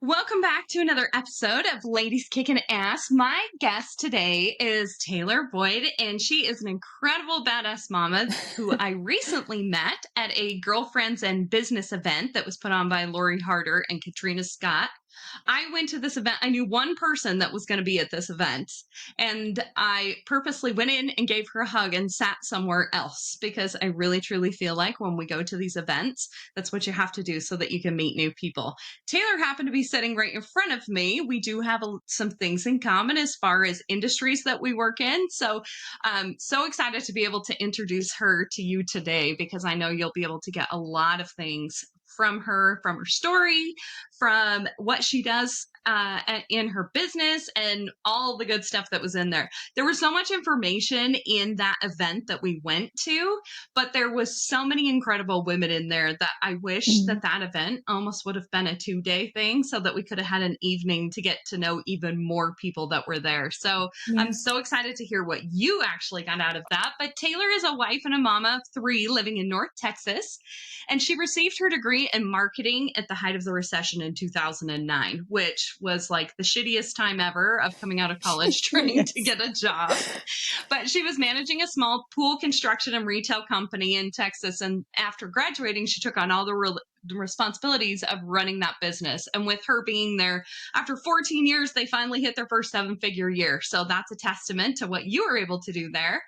Welcome back to another episode of Ladies Kicking Ass. My guest today is Talor Boyd, and she is an incredible badass mama who I recently met at a girlfriends and business event that was put on by Lori Harder and Katrina Scott. I went to this event. I knew one person that was going to be at this event, and I purposely went in and gave her a hug and sat somewhere else because I really truly feel like when we go to these events, that's what you have to do so that you can meet new people. Talor happened to be sitting right in front of me. We do have some things in common as far as industries that we work in. So I'm so excited to be able to introduce her to you today because I know you'll be able to get a lot of things from her story, from what she does in her business, and all the good stuff that was in there. There was so much information in that event that we went to, but there was so many incredible women in there that I wish that event almost would have been a 2-day thing so that we could have had an evening to get to know even more people that were there. So I'm so excited to hear what you actually got out of that. But Talor is a wife and a mama of 3 living in North Texas, and she received her degree in marketing at the height of the recession in 2009, which was like the shittiest time ever of coming out of college trying to get a job. But she was managing a small pool construction and retail company in Texas. And after graduating, she took on all the responsibilities of running that business. And with her being there after 14 years, they finally hit their first 7-figure year. So that's a testament to what you were able to do there.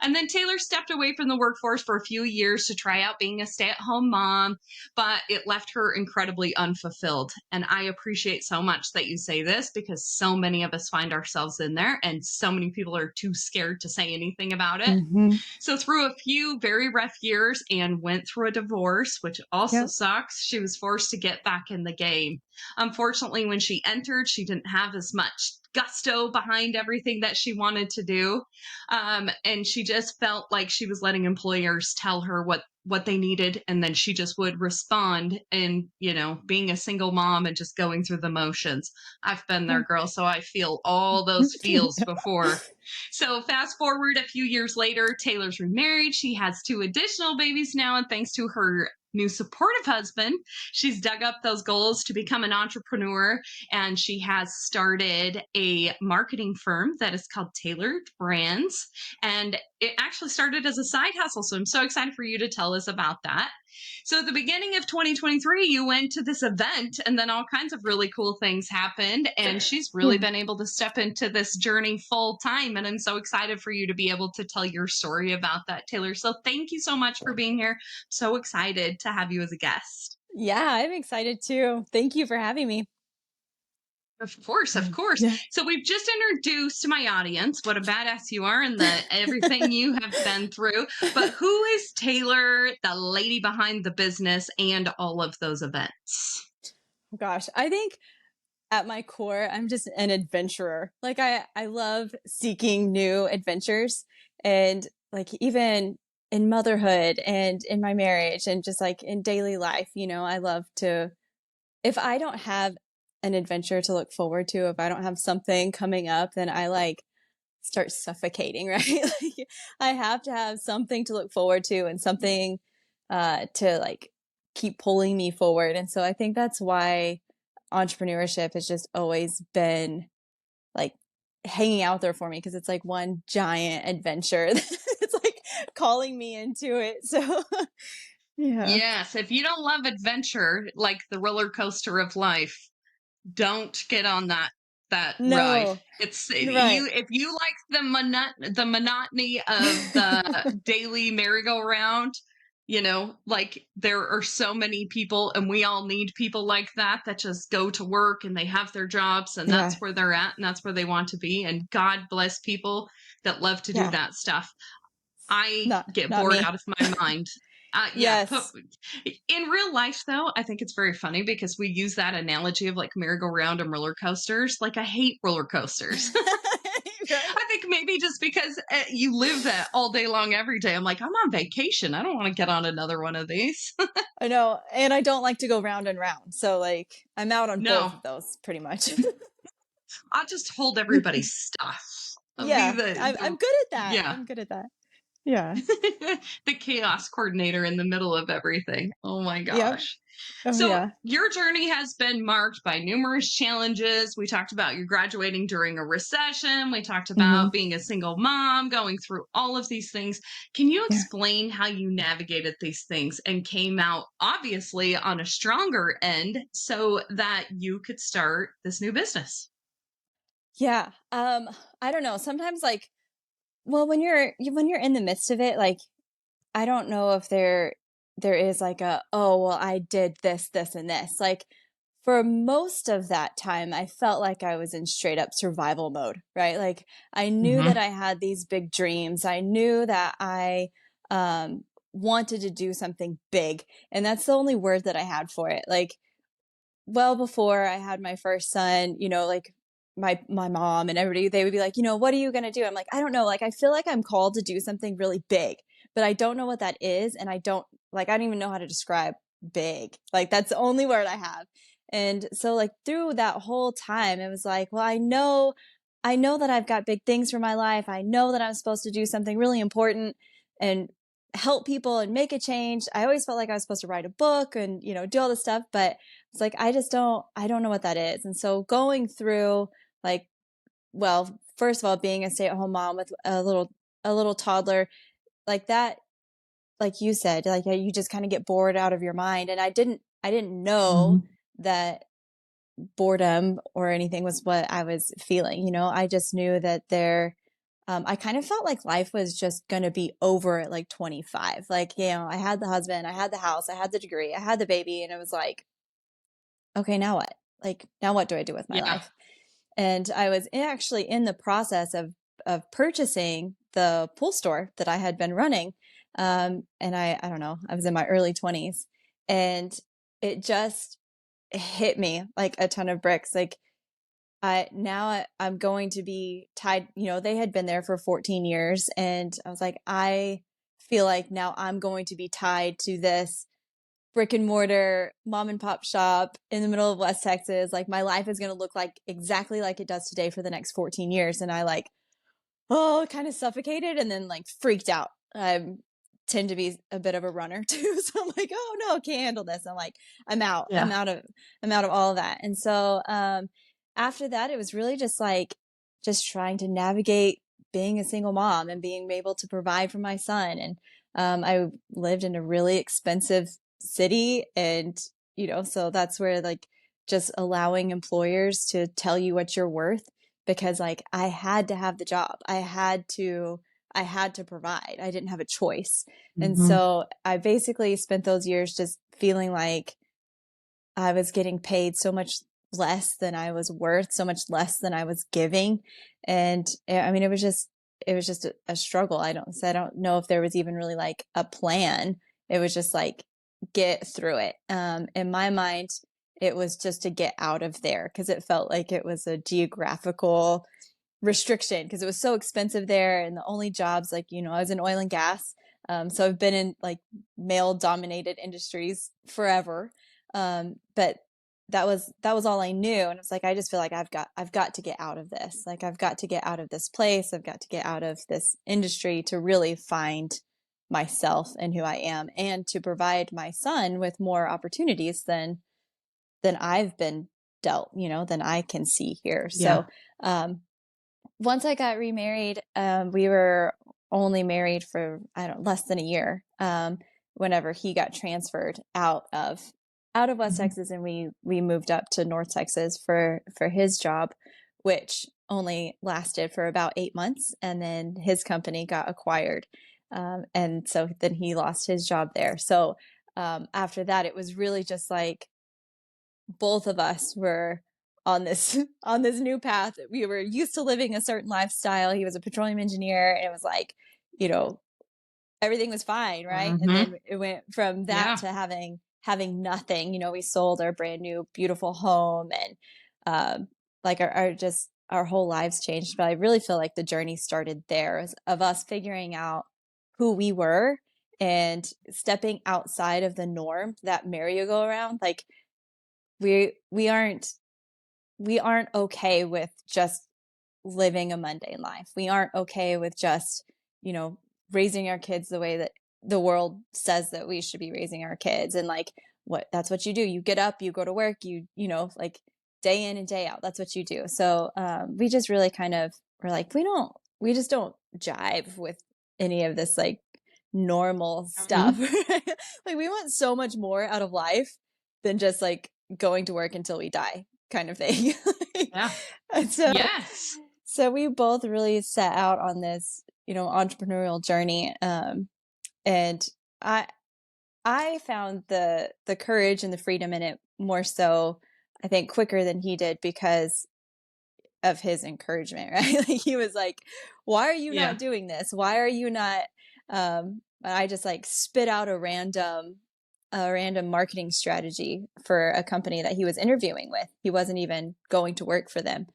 And then Talor stepped away from the workforce for a few years to try out being a stay-at-home mom, but it left her incredibly unfulfilled. And I appreciate so much that you say this because so many of us find ourselves in there and so many people are too scared to say anything about it. So through a few very rough years and went through a divorce, which also sucks, she was forced to get back in the game. Unfortunately, when she entered, she didn't have as much gusto behind everything that she wanted to do. And she just felt like she was letting employers tell her what they needed, and then she just would respond. And, being a single mom and just going through the motions. I've been there, girl, so I feel all those feels before. So fast forward a few years later, Talor's remarried. She has 2 additional babies now, and thanks to her new supportive husband, she's dug up those goals to become an entrepreneur, and she has started a marketing firm that is called Talor'd Brands, and it actually started as a side hustle. So I'm so excited for you to tell us about that. So at the beginning of 2023, you went to this event, and then all kinds of really cool things happened, and she's really been able to step into this journey full time, and I'm so excited for you to be able to tell your story about that, Talor. So thank you so much for being here. So excited to have you as a guest. Yeah, I'm excited too. Thank you for having me. Of course, of course. Yeah. So we've just introduced to my audience what a badass you are and everything you have been through. But who is Talor, the lady behind the business and all of those events? Gosh, I think at my core, I'm just an adventurer. Like I love seeking new adventures, and like even in motherhood and in my marriage and just like in daily life, I love to, if I don't have an adventure to look forward to, if I don't have something coming up, then I like start suffocating, right? Like I have to have something to look forward to and something to like keep pulling me forward. And so I think that's why entrepreneurship has just always been like hanging out there for me, because it's like one giant adventure. It's like calling me into it. So yeah. Yes, if you don't love adventure, like the roller coaster of life, don't get on that ride. No. It's Right. if you like the monotony of the daily merry-go-round, like there are so many people, and we all need people like that just go to work and they have their jobs and Yeah. that's where they're at and that's where they want to be. And God bless people that love to do Yeah. that stuff. I get Not bored me. out of my mind. Yes. In real life, though, I think it's very funny because we use that analogy of like merry-go-round and roller coasters. Like, I hate roller coasters. Right. I think maybe just because you live that all day long, every day. I'm like, I'm on vacation. I don't want to get on another one of these. I know. And I don't like to go round and round. So like I'm out on both No, of those pretty much. I'll just hold everybody's stuff. I'll be Yeah. I'm good at that. yeah. I'm good at that. Yeah. The chaos coordinator in the middle of everything. Oh my Yep. gosh. Oh, So, yeah. your journey has been marked by numerous challenges. We talked about you graduating during a recession. We talked Mhm. about being a single mom, going through all of these things. Can you Yeah. explain how you navigated these things and came out obviously on a stronger end so that you could start this new business? Yeah. I don't know. Sometimes like, well, when you're in the midst of it, like I don't know if there is like a, oh, well, I did this, this, and this. Like for most of that time, I felt like I was in straight up survival mode, right? Like I knew that Hmm. I had these big dreams. I knew that I wanted to do something big. And that's the only word that I had for it. Like well before I had my first son, like my mom and everybody, they would be like, what are you gonna do? I'm like, I don't know. Like I feel like I'm called to do something really big, but I don't know what that is, and I don't even know how to describe big. Like that's the only word I have. And so like through that whole time, it was like, well, I know that I've got big things for my life. I know that I'm supposed to do something really important and help people and make a change. I always felt like I was supposed to write a book and, do all this stuff, but it's like I don't know what that is. And so going through like, well, first of all, being a stay-at-home mom with a little toddler, like that, like you said, like you just kind of get bored out of your mind. And I didn't know Hmm. that boredom or anything was what I was feeling. I just knew that I kind of felt like life was just going to be over at like 25. Like, I had the husband, I had the house, I had the degree, I had the baby. And it was like, okay, now what? Like, now what do I do with my Yeah. life? And I was actually in the process of purchasing the pool store that I had been running. And I don't know, I was in my early 20s, and it just hit me like a ton of bricks. Like I'm going to be tied. They had been there for 14 years, and I was like, I feel like now I'm going to be tied to this brick and mortar mom and pop shop in the middle of West Texas. Like my life is going to look like exactly like it does today for the next 14 years. And I like, oh, kind of suffocated and then like freaked out. I tend to be a bit of a runner too. So I'm like, oh no, can't handle this. I'm like, I'm out. I'm Yeah. out of I'm out of all of that. And so after that, it was really just like just trying to navigate being a single mom and being able to provide for my son. And I lived in a really expensive city, and so that's where like just allowing employers to tell you what you're worth, because like I had to have the job. I had to provide. I didn't have a choice. And Hmm. so I basically spent those years just feeling like I was getting paid so much less than I was worth, so much less than I was giving. And I mean, it was just a struggle. I don't know if there was even really like a plan. It was just like get through it. In my mind, it was just to get out of there because it felt like it was a geographical restriction because it was so expensive there, and the only jobs, like, I was in oil and gas. So I've been in like male dominated industries forever. But that was all I knew. And it's like I just feel like I've got to get out of this. Like I've got to get out of this place. I've got to get out of this industry to really find myself and who I am, and to provide my son with more opportunities than I've been dealt, than I can see here. Yeah. So um once I got remarried, we were only married for I don't less than a year. Whenever he got transferred out of West Mhm. Texas, and we moved up to North Texas for his job, which only lasted for about 8 months, and then his company got acquired, and so then he lost his job there. So after that, it was really just like both of us were on this on this new path. We were used to living a certain lifestyle. He was a petroleum engineer, and it was like, you know, everything was fine, right? And Mhm. then it went from that Yeah. to having nothing. We sold our brand new beautiful home, and like our whole lives changed. But I really feel like the journey started there, of us figuring out who we were and stepping outside of the norm, that merry-go-round. Like we we aren't okay with just living a mundane life. We aren't okay with just, raising our kids the way that the world says that we should be raising our kids. And like, that's what you do. You get up, you go to work, you know, like day in and day out, that's what you do. So, we just really kind of were like, we just don't jive with any of this like normal stuff. Mhm. Like we want so much more out of life than just like going to work until we die kind of thing. Yeah. And Yes. so we both really set out on this, you know, entrepreneurial journey. And I I found the courage and the freedom in it more so, I think, quicker than he did because of his encouragement, right? Like he was like, "Why are you Yeah. not doing this? Why are you not?" I just like spit out a random marketing strategy for a company that he was interviewing with. He wasn't even going to work for them,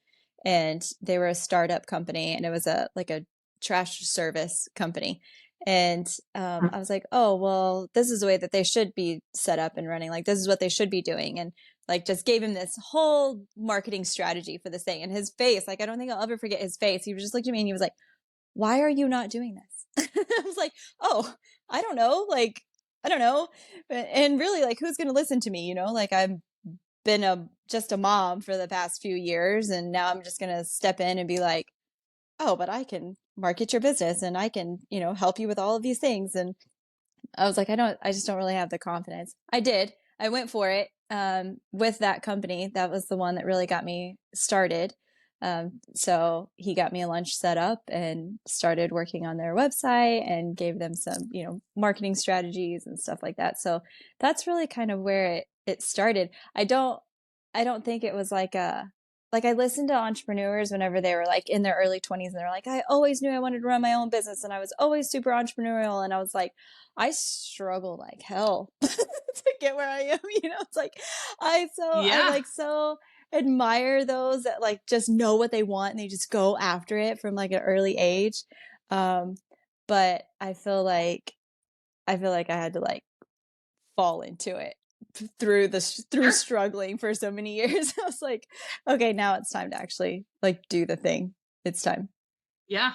and they were a startup company, and it was a like a trash service company. And I was like, "Oh, well, this is the way that they should be set up and running. Like, this is what they should be doing." And like just gave him this whole marketing strategy for this thing. And his face, like I don't think I'll ever forget his face. He just looked at me and he was like, "Why are you not doing this?" I was like, "Oh, I don't know. Like, I don't know." And really, like, who's going to listen to me? You know, like I've been just a mom for the past few years, and now I'm just going to step in and be like, "Oh, but I can market your business and I can, you know, help you with all of these things." And I was like, I just don't really have the confidence. I did. I went for it with that company. That was the one that really got me started. So he got me a lunch set up and started working on their website and gave them some, you know, marketing strategies and stuff like that. So that's really kind of where it started. I don't think it was like I listened to entrepreneurs whenever they were like in their early 20s and they're like, "I always knew I wanted to run my own business and I was always super entrepreneurial." And I was like, I struggle like hell to get where I am. You know, it's like I Yeah. like so admire those that like just know what they want and they just go after it from like an early age. Um, but I feel like I had to like fall into it through Sure. struggling for so many years. I was like, okay, now it's time to actually like do the thing. It's time. Yeah.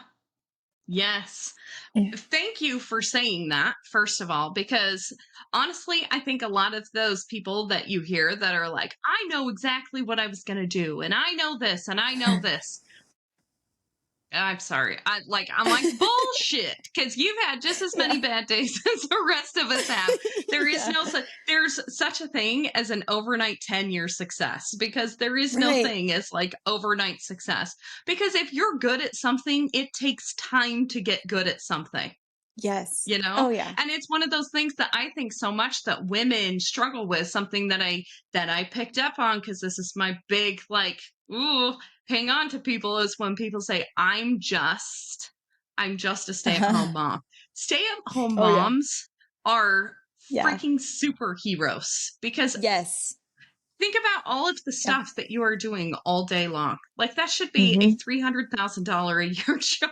Yes. Yeah. Thank you for saying that, first of all, because honestly, I think a lot of those people that you hear that are like, I know exactly what I was going to do, and I know this, and I know this. I'm sorry. I'm like bullshit because you've had just as Yeah. many bad days as the rest of us have. There is Yeah. no there's such a thing as an overnight 10-year success because there is no Right. thing as like overnight success. Because if you're good at something, it takes time to get good at something, Yes. you know. Oh yeah. And it's one of those things that I think so much that women struggle with, something that I picked up on because this is my big like ooh hang on to people, is when people say I'm just a stay-at-home mom. Stay-at-home Oh yeah. moms are Yeah. freaking superheroes because Yes. think about all of the Yeah. stuff that you are doing all day long. Like that should be a Hmm. $300,000 a year job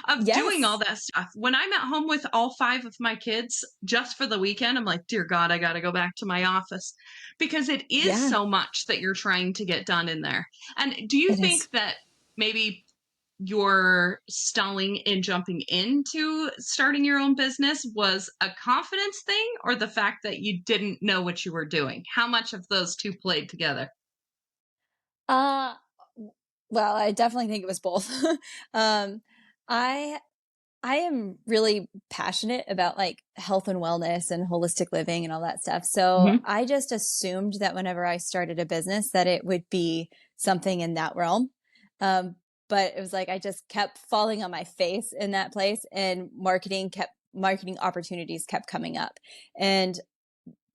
of doing all Yes. that stuff. When I'm at home with all five of my kids just for the weekend, I'm like, dear God, I got to go back to my office because it is Yeah. so much that you're trying to get done in there. And do you It think is. that maybe your stalling in jumping into starting your own business was a confidence thing or the fact that you didn't know what you were doing? How much of those two played together? Uh, well, I definitely think it was both. um, I I am really passionate about like health and wellness and holistic living and all that stuff. So Mhm. I just assumed that whenever I started a business that it would be something in that realm. Um, but it was like I just kept falling on my face in that place and marketing opportunities kept coming up. And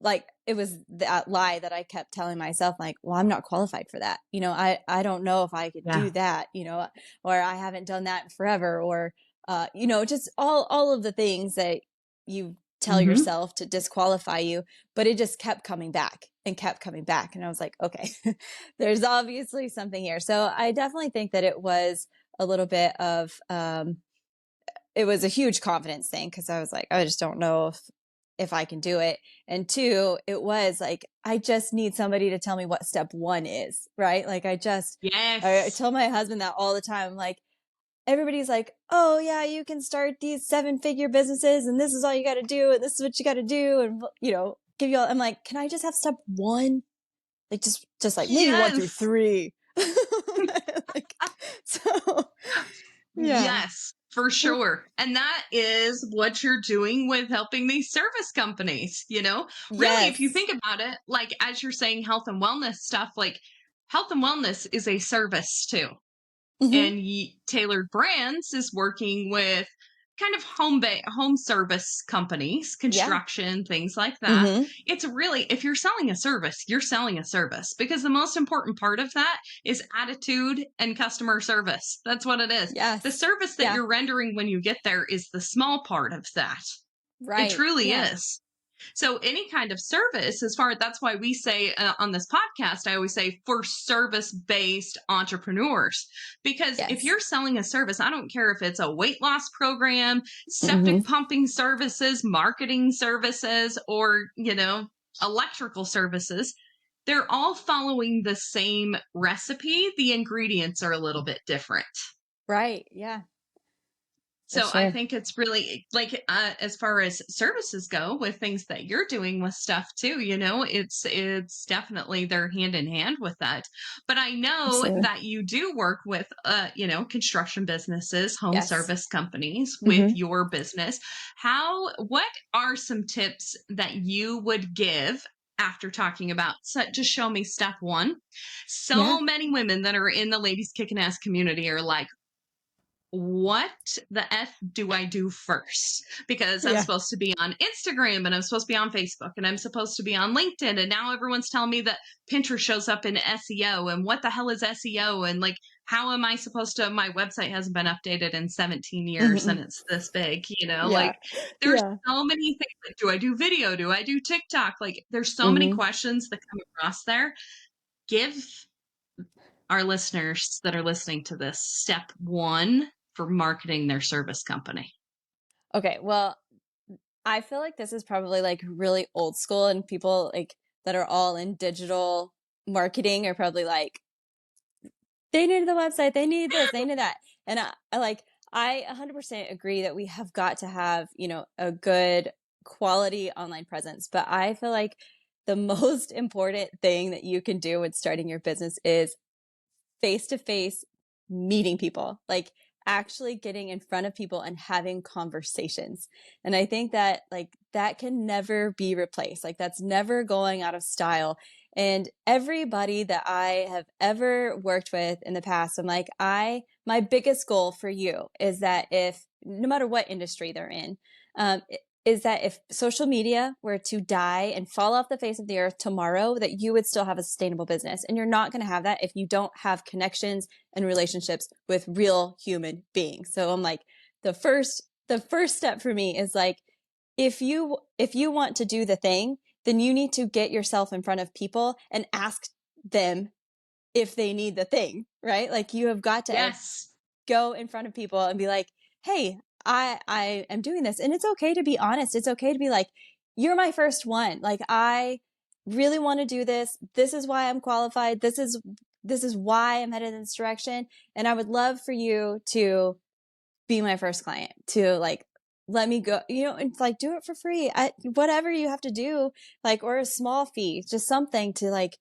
like it was that lie that I kept telling myself, like, well, I'm not qualified for that. You know, I don't know if I could Yeah. do that, you know, or I haven't done that forever, or you know, just all of the things that you tell Mhm. yourself to disqualify you, but it just kept coming back and kept coming back. And I was like, okay, there's obviously something here. So I definitely think that it was a little bit of it was a huge confidence thing because I was like, I just don't know if I can do it. And two, it was like I just need somebody to tell me what step one is, right? Like I Yes. tell my husband that all the time. Like everybody's like, oh yeah, you can start these 7-figure businesses and this is all you got to do. And this is what you got to do. And, give you all, I'm like, can I just have step one? Like, just like maybe 1 through Yes. 3. Like, so yeah. Yes, for sure. And that is what you're doing with helping these service companies, Really, if you Yes. think about it, like as you're saying health and wellness stuff, like health and wellness is a service too. Hmm. And Talor'd Brands is working with kind of home service companies, Yeah. construction, things like that. Hmm. It's really, if you're selling a service, you're selling a service, because the most important part of that is attitude and customer service. That's what it is. The Yes. service that Yeah. you're rendering when you get there is the small part of that. It Right. truly Yeah. is. So any kind of service, that's why we say on this podcast, I always say for service-based entrepreneurs, because if Yes. you're selling a service, I don't care if it's a weight loss program, Hmm. septic pumping services, marketing services, or, electrical services, they're all following the same recipe. The ingredients are a little bit different. Right. Yeah. For So I sure. think it's really like as far as services go with things that you're doing with stuff too, it's definitely they're hand in hand with that. But I know Absolutely. that you do work with construction businesses, home Yes. service companies with Hmm. your business. What are some tips that you would give after talking about, so just show me step one? Yeah. So many women that are in the ladies kicking ass community are like, what the F do I do first? Because I'm Yeah. supposed to be on Instagram and I'm supposed to be on Facebook and I'm supposed to be on LinkedIn. And now everyone's telling me that Pinterest shows up in SEO. And what the hell is SEO? And like, how am I supposed to? My website hasn't been updated in 17 years and Hmm. it's this big, Yeah. like there's Yeah. so many things. Like, do I do video? Do I do TikTok? Like, there's so many Hmm. questions that come across there. Give our listeners that are listening to this step one for marketing their service company. Okay. Well, I feel like this is probably like really old school, and people like that are all in digital marketing are probably like, they need the website, they need this, they need that. And I 100% agree that we have got to have, a good quality online presence. But I feel like the most important thing that you can do when starting your business is face to face meeting people, like actually getting in front of people and having conversations. And I think that like that can never be replaced. Like that's never going out of style. And everybody that I have ever worked with in the past, I'm like, my biggest goal for you is that if no matter what industry they're in, um, is that if social media were to die and fall off the face of the earth tomorrow, that you would still have a sustainable business. And you're not going to have that if you don't have connections and relationships with real human beings. So I'm like, the first step for me is like, if you want to do the thing, then you need to get yourself in front of people and ask them if they need the thing, right? Like you have got to Yes. go in front of people and be like, hey, I am doing this. And it's okay to be honest. It's okay to be like, you're my first one. Like I really want to do this. This is why I'm qualified. This is why I'm headed in this direction. And I would love for you to be my first client, to like let me go, and like do it for free. Whatever you have to do, like, or a small fee, just something to like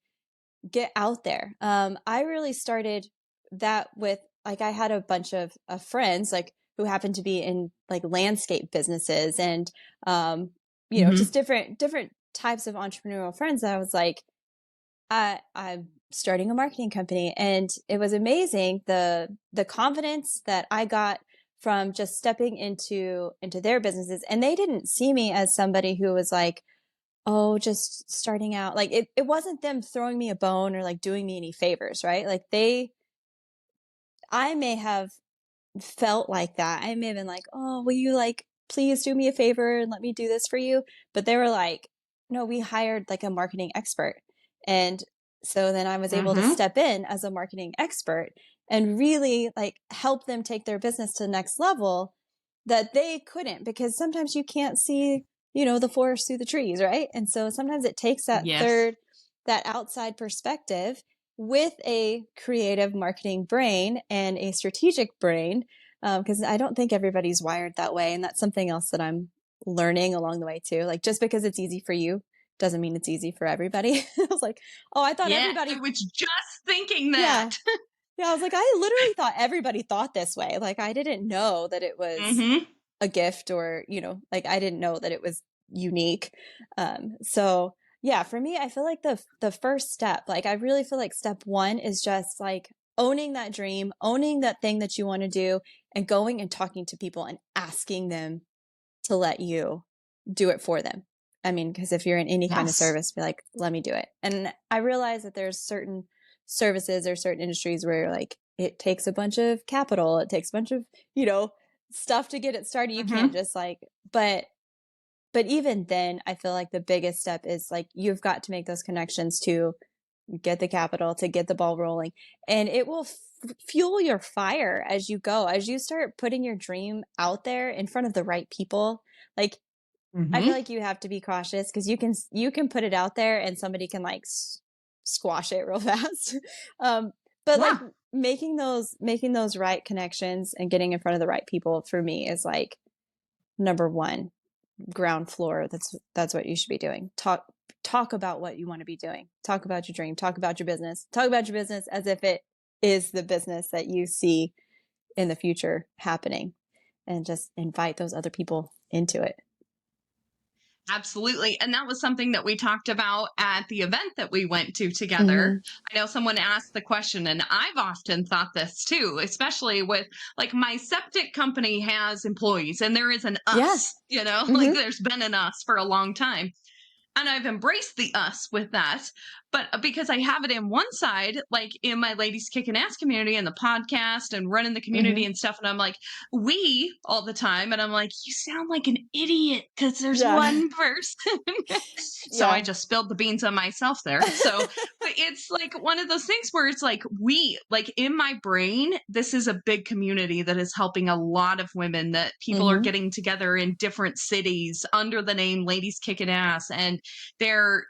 get out there. I really started that with like, I had a bunch of friends like who happened to be in like landscape businesses and, just Hmm. different types of entrepreneurial friends that I was like, I'm starting a marketing company. And it was amazing. The confidence that I got from just stepping into their businesses. And they didn't see me as somebody who was like, oh, just starting out. Like it wasn't them throwing me a bone or like doing me any favors, right? Like I may have felt like that. I may have been like, oh, will you like please do me a favor and let me do this for you? But they were like, no, we hired like a marketing expert. And so then I was able to Hmm. step in as a marketing expert and really like help them take their business to the next level that they couldn't, because sometimes you can't see, the forest through the trees, right? And so sometimes it takes Yes. that outside perspective with a creative marketing brain and a strategic brain, Because I don't think everybody's wired that way. And that's something else that I'm learning along the way too. Like just because it's easy for you doesn't mean it's easy for everybody. I was like, oh, I thought Yeah, I everybody, was just thinking yeah. that. Yeah, I was like, I literally thought everybody thought this way. Like, I didn't know that it was Hmm. a gift or, like I didn't know that it was unique. So yeah, for me, I feel like the first step, like I really feel like step one is just like owning that dream, owning that thing that you want to do, and going and talking to people and asking them to let you do it for them. I mean, because if you're in any kind of Yes. service, be like, let me do it. And I realize that there's certain services or certain industries where like it takes a bunch of capital, it takes a bunch of, stuff to get it started. You can't Hmm. just like, but even then, I feel like the biggest step is like you've got to make those connections to get the capital, to get the ball rolling, and it will fuel your fire as you go, as you start putting your dream out there in front of the right people. Like I feel Hmm. like you have to be cautious because you can put it out there and somebody can like squash it real fast. um, but like Yeah. making those right connections and getting in front of the right people for me is like number one, ground floor. That's what you should be doing. Talk about what you want to be doing. Talk about your dream. Talk about your business. Talk about your business as if it is the business that you see in the future happening, and just invite those other people into it. Absolutely. And that was something that we talked about at the event that we went to together. Mm-hmm. I know someone asked the question, and I've often thought this too, especially with like my septic company has employees and there is an Yeah. us, like Mm-hmm. there's been an us for a long time. And I've embraced the us with that. But because I have it in one side, like in my Ladies Kicking Ass community and the podcast and running the Mm-hmm. community and stuff, and I'm like, we all the time. And I'm like, you sound like an idiot because there's Yeah. one person. So I Yeah. just spilled the beans on myself there. So, but it's like one of those things where it's like, like in my brain, this is a big community that is helping a lot of women, that people are Mm-hmm. getting together in different cities under the name Ladies Kicking Ass. And they're,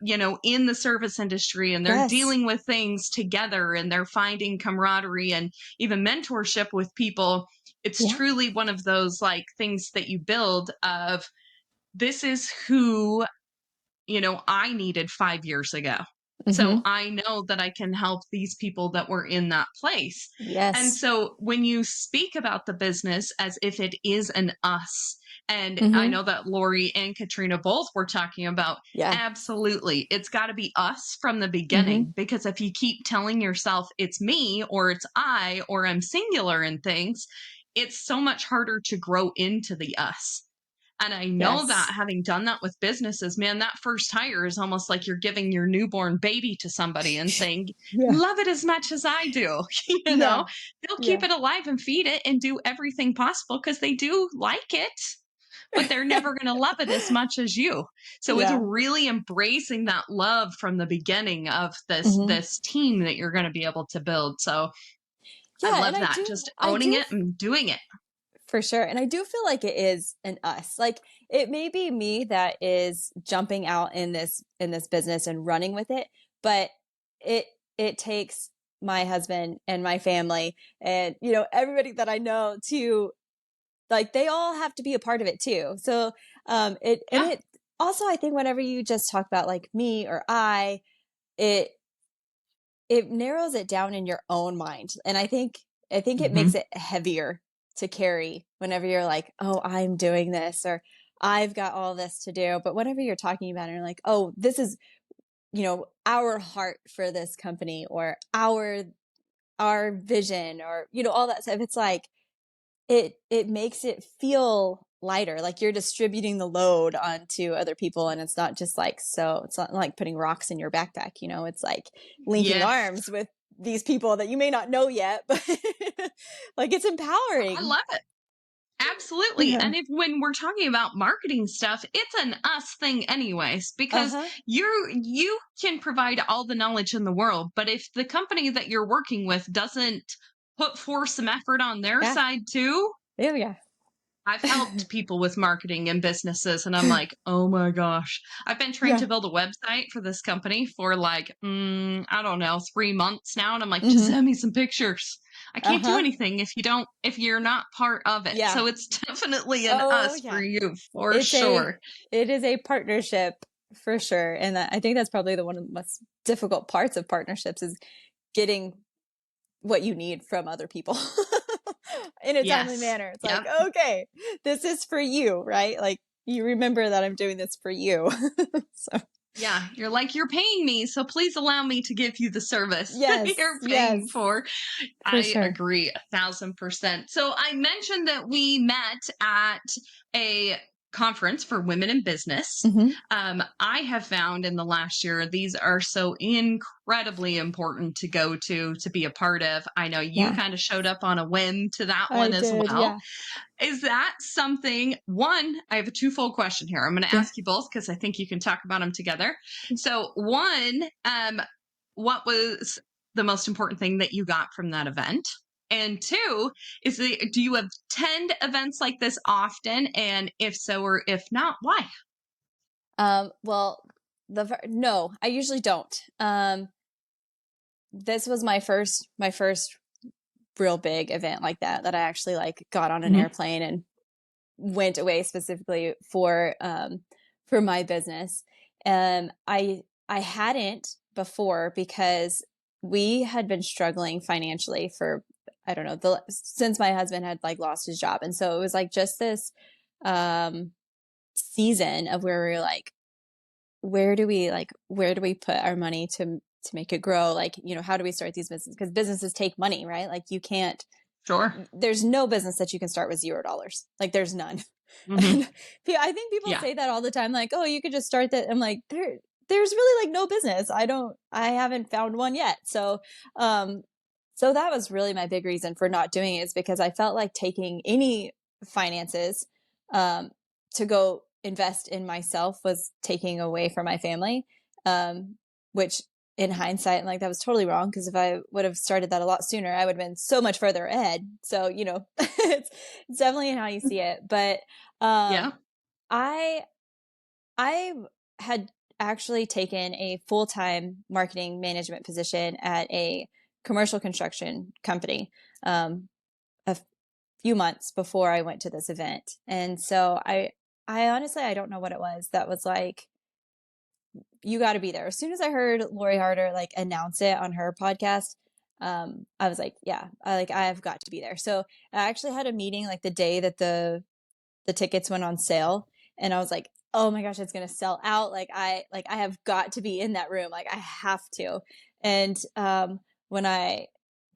in the service industry and they're Yes. dealing with things together and they're finding camaraderie and even mentorship with people. It's Yeah. truly one of those like things that you build of, this is who, I needed 5 years ago. So Mm-hmm. I know that I can help these people that were in that place. And Yes. so when you speak about the business as if it is an us, and I Mm-hmm. know that Lori and Katrina both were talking about, Yeah. absolutely, it's got to be us from the Mm-hmm. beginning. Because if you keep telling yourself it's me or it's I or I'm singular in things, it's so much harder to grow into the us. And I know that Yes. having done that with businesses, man, that first hire is almost like you're giving your newborn baby to somebody and saying, Yeah. love it as much as I do. Yeah. They'll keep Yeah. it alive and feed it and do everything possible because they do like it, but they're never going to love it as much as you. So it's Yeah. really embracing that love from the beginning of this Mm-hmm. this team that you're going to be able to build. So I Yeah. And love I that. do, Just I owning do it and doing it. for sure. And I do feel like it is an us. Like it may be me that is jumping out in this business and running with it, but it it takes my husband and my family and everybody that I know to like they all have to be a part of it too. So Yeah. it also I think whenever you just talk about like me or it it narrows it down in your own mind. And I think it makes Hmm. it heavier to carry whenever you're like, "Oh, I'm doing this," or "I've got all this to do." But whenever you're talking about it, you're like, "Oh, this is, our heart for this company or our vision or, all that stuff." It's like it makes it feel lighter, like you're distributing the load onto other people, and it's not like putting rocks in your backpack, it's like linking Yes. arms with these people that you may not know yet, but like it's I empowering. love it. Absolutely. Yeah. And if when we're talking about marketing stuff, it's an us thing anyways, because Uh-huh. you can provide all the knowledge in the world, but if the company that you're working with doesn't put forth some effort on their Yeah. side too, Oh yeah. I've helped people with marketing and businesses, and I'm like, oh my gosh. I've been trying Yeah. to build a website for this company for like, I don't know, 3 months now. And I'm like, just Hmm. send me some pictures. I can't do Uh-huh. anything if you're not part of it. Yeah. So it's definitely an Oh, us for yeah. you for It's sure. it is a partnership for sure. And I think that's probably one of the most difficult parts of partnerships is getting what you need from other people in a timely Yes. manner. It's like, Yep. okay, this is for you, right? Like you remember that I'm doing this for you. So Yeah, you're like, you're paying me, so please allow me to give you the service yes, you're paying yes, for. for I sure. agree 1,000%. So I mentioned that we met at a conference for women in business. Hmm. I have found in the last year these are so incredibly important to go to be a part of. I know you Yeah, kind of showed up on a whim to that I one as did. well. Yeah. Is that something? One, I have a twofold question here. I'm going to Yeah. ask you both because I think you can talk about them together. So, one, what was the most important thing that you got from that event? And two, do you attend events like this often? And if so, or if not, why? Well, no, I usually don't. This was my first real big event like that I actually like got on an Hmm. airplane and went away specifically for my business. I hadn't before because we had been struggling financially for I don't know since my husband had like lost his job, and so it was like just this um season of where we were like, where do we put our money to make it grow? Like, you know, how do we start these businesses? Because businesses take money, right? Like you can't Sure. there's no business that you can start with $0. Like there's none. Hmm. And I think people Yeah. say that all the time, like, oh, you could just start that. I'm like, there's really like no business. I haven't found one yet. Um, so that was really my big reason for not doing it is because I felt like taking any finances, um, to go invest in myself was taking away from my family. Which in hindsight, like that was totally wrong because if I would have started that a lot sooner, I would have been so much further ahead. So, you know, it's definitely how you see it. But Yeah. um I I had actually taken a full-time marketing management position at a commercial construction company a few months before I went to this event. And so I honestly I don't know what it was that was like you got to be there. As soon as I heard Lori Harder like announce it on her podcast, I was like, yeah, I've got to be there. So I actually had a meeting like the day that the tickets went on sale, and I was like, oh my gosh, it's gonna sell out. I have got to be in that room. Like I have to. And when I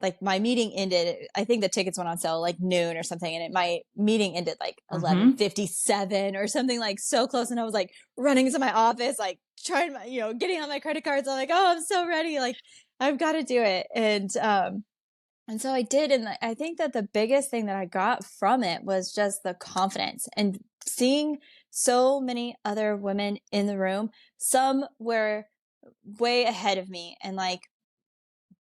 like my meeting ended, I think the tickets went on sale like noon or something, and my meeting ended like Hmm. 11:57 or something like so close. And I was like running to my office, like trying my, you know, getting on my credit cards. I'm like, oh, I'm so ready. Like I've got to do it. And so I did. And I think that the biggest thing that I got from it was just the confidence and seeing so many other women in the room. Some were way ahead of me and like,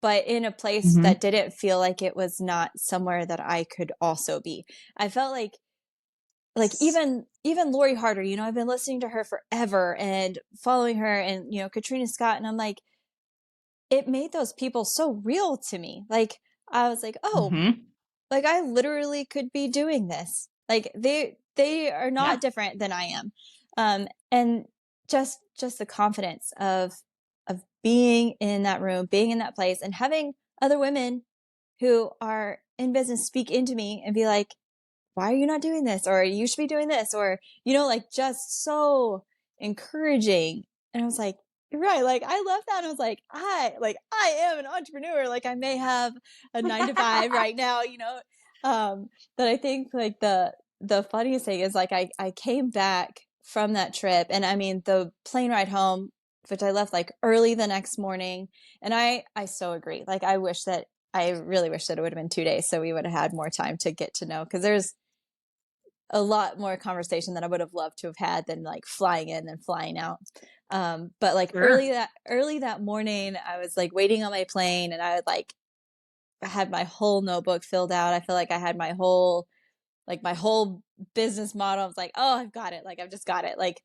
but in a place Hmm. that didn't feel like it was not somewhere that I could also be. I felt like even Lori Harder, you know, I've been listening to her forever and following her and, you know, Katrina Scott. And I'm like, it made those people so real to me. Like, I was like, oh, Hmm. like I literally could be doing this. Like they are Yeah. not different than I am. And just the confidence of being in that room, being in that place and having other women who are in business speak into me and be like, why are you not doing this? Or you should be doing this. Or, you know, like just so encouraging. And I was like, you're right. Like I love that. And I was I am an entrepreneur. Like I may have a 9 to 5 right now, you know. But I think like the funniest thing is like I came back from that trip and I mean the plane ride home, which I left like early the next morning. And I so agree. Like I really wish that it would have been 2 days so we would have had more time to get to know because there's a lot more conversation that I would have loved to have had than like flying in and flying out. But like Sure. early that morning, I was like waiting on my plane, and I had my whole notebook filled out. I feel like I had my whole business model. I was like, oh, I've got it. Like, I've just got it. Like,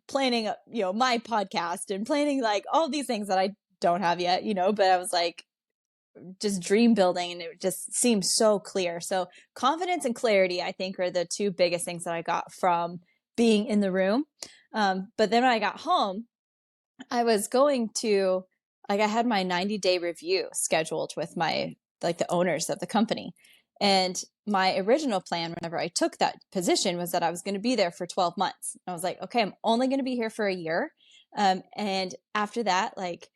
planning, my podcast and planning like all these things that I don't have yet, but I was like, just dream building, and it just seems so clear. So confidence and clarity, I think, are the two biggest things that I got from being in the room. But then when I got home, I was going to, like, I had my 90-day review scheduled with the owners of the company. And my original plan, whenever I took that position, was that I was going to be there for 12 months. I was like, okay, I'm only going to be here for a year. And after that, like,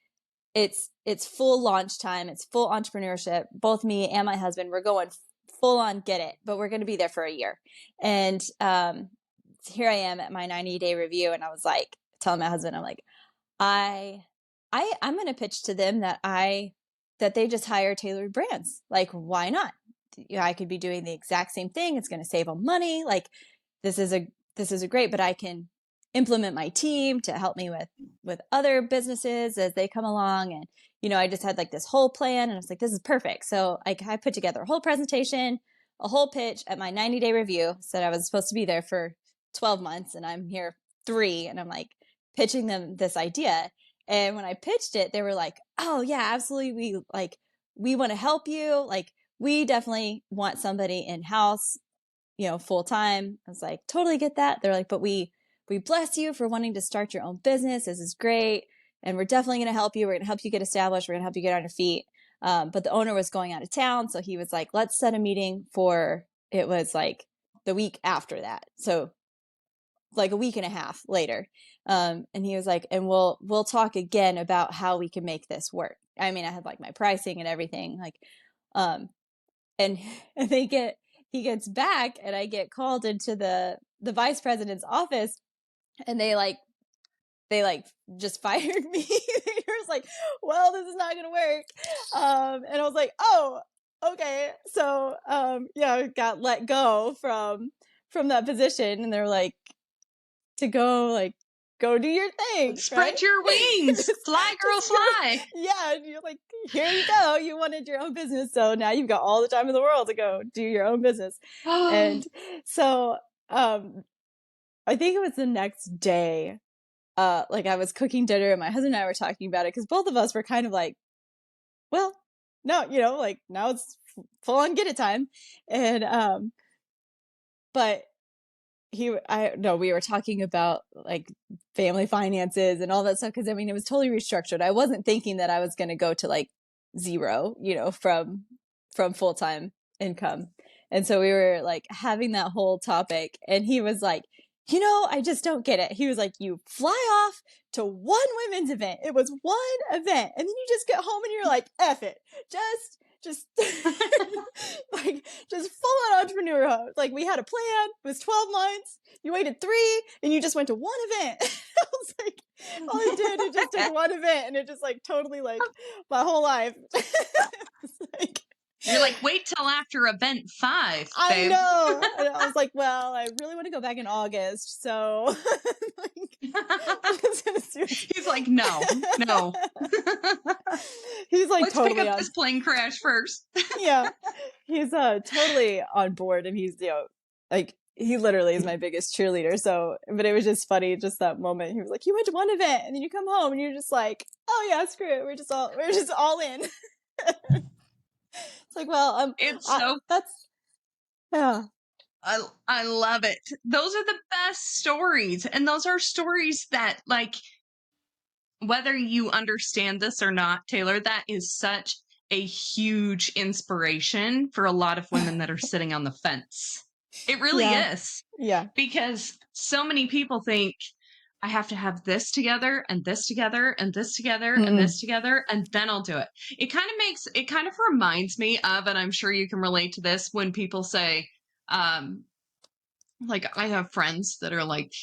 it's full launch time. It's full entrepreneurship. Both me and my husband, we're going full on get it, but we're going to be there for a year. And here I am at my 90-day review. And I was like, telling my husband, I'm like, I'm going to pitch to them that they just hire Talor'd Brands. Like, why not? I could be doing the exact same thing. It's going to save them money. Like, this is a great, but I can implement my team to help me with other businesses as they come along. And, I just had like this whole plan, and I was like, this is perfect. So I put together a whole presentation, a whole pitch at my 90-day review. Said I was supposed to be there for 12 months and I'm here 3, and I'm like pitching them this idea. And when I pitched it, they were like, oh yeah, absolutely. We want to help you. Like, we definitely want somebody in-house, full time. I was like, totally get that. They're like, but we bless you for wanting to start your own business. This is great. And we're definitely going to help you. We're going to help you get established. We're going to help you get on your feet. But the owner was going out of town. So he was like, let's set a meeting it was like the week after that. So like a week and a half later. And he was like, and we'll talk again about how we can make this work. I mean, I had like my pricing and everything, like, and he gets back, and I get called into the vice president's office, and they just fired me. He was like, well, this is not going to work. And I was like, oh, okay. So, I got let go from that position, and they're like, to go do your thing. Spread right? your wings. Fly, girl, fly. Yeah. And you're like, here you go. You wanted your own business. So now you've got all the time in the world to go do your own business. And so, I think it was the next day, like I was cooking dinner, and my husband and I were talking about it, because both of us were kind of like, well, no, like now it's full on get it time. And, but we were talking about like family finances and all that stuff. Cause I mean, it was totally restructured. I wasn't thinking that I was going to go to like 0, from full-time income. And so we were like having that whole topic, and he was like, I just don't get it. He was like, you fly off to one women's event. It was one event. And then you just get home and you're like, F it. Just like, just full on entrepreneur. Like, we had a plan. It was 12 months. You waited 3, and you just went to one event. I was like, all I did, it just took one event, and it just like totally like my whole life. Like, you're like, wait till after event 5, babe. I know. And I was like, well, I really want to go back in August. So he's like, no. He's like, let's totally pick up this plane crash first. Yeah. He's totally on board, and he's, like, he literally is my biggest cheerleader. So, but it was just funny, just that moment. He was like, you went to one event, and then you come home, and you're just like, oh yeah, screw it. We're just all in. It's like, well, yeah. I love it. Those are the best stories. And those are stories that, like, whether you understand this or not, Talor, that is such a huge inspiration for a lot of women that are sitting on the fence. It really is. Yeah. Because so many people think, I have to have this together and this together and this together and this together, and then I'll do it. It kind of reminds me of, and I'm sure you can relate to this, when people say, like, I have friends that are like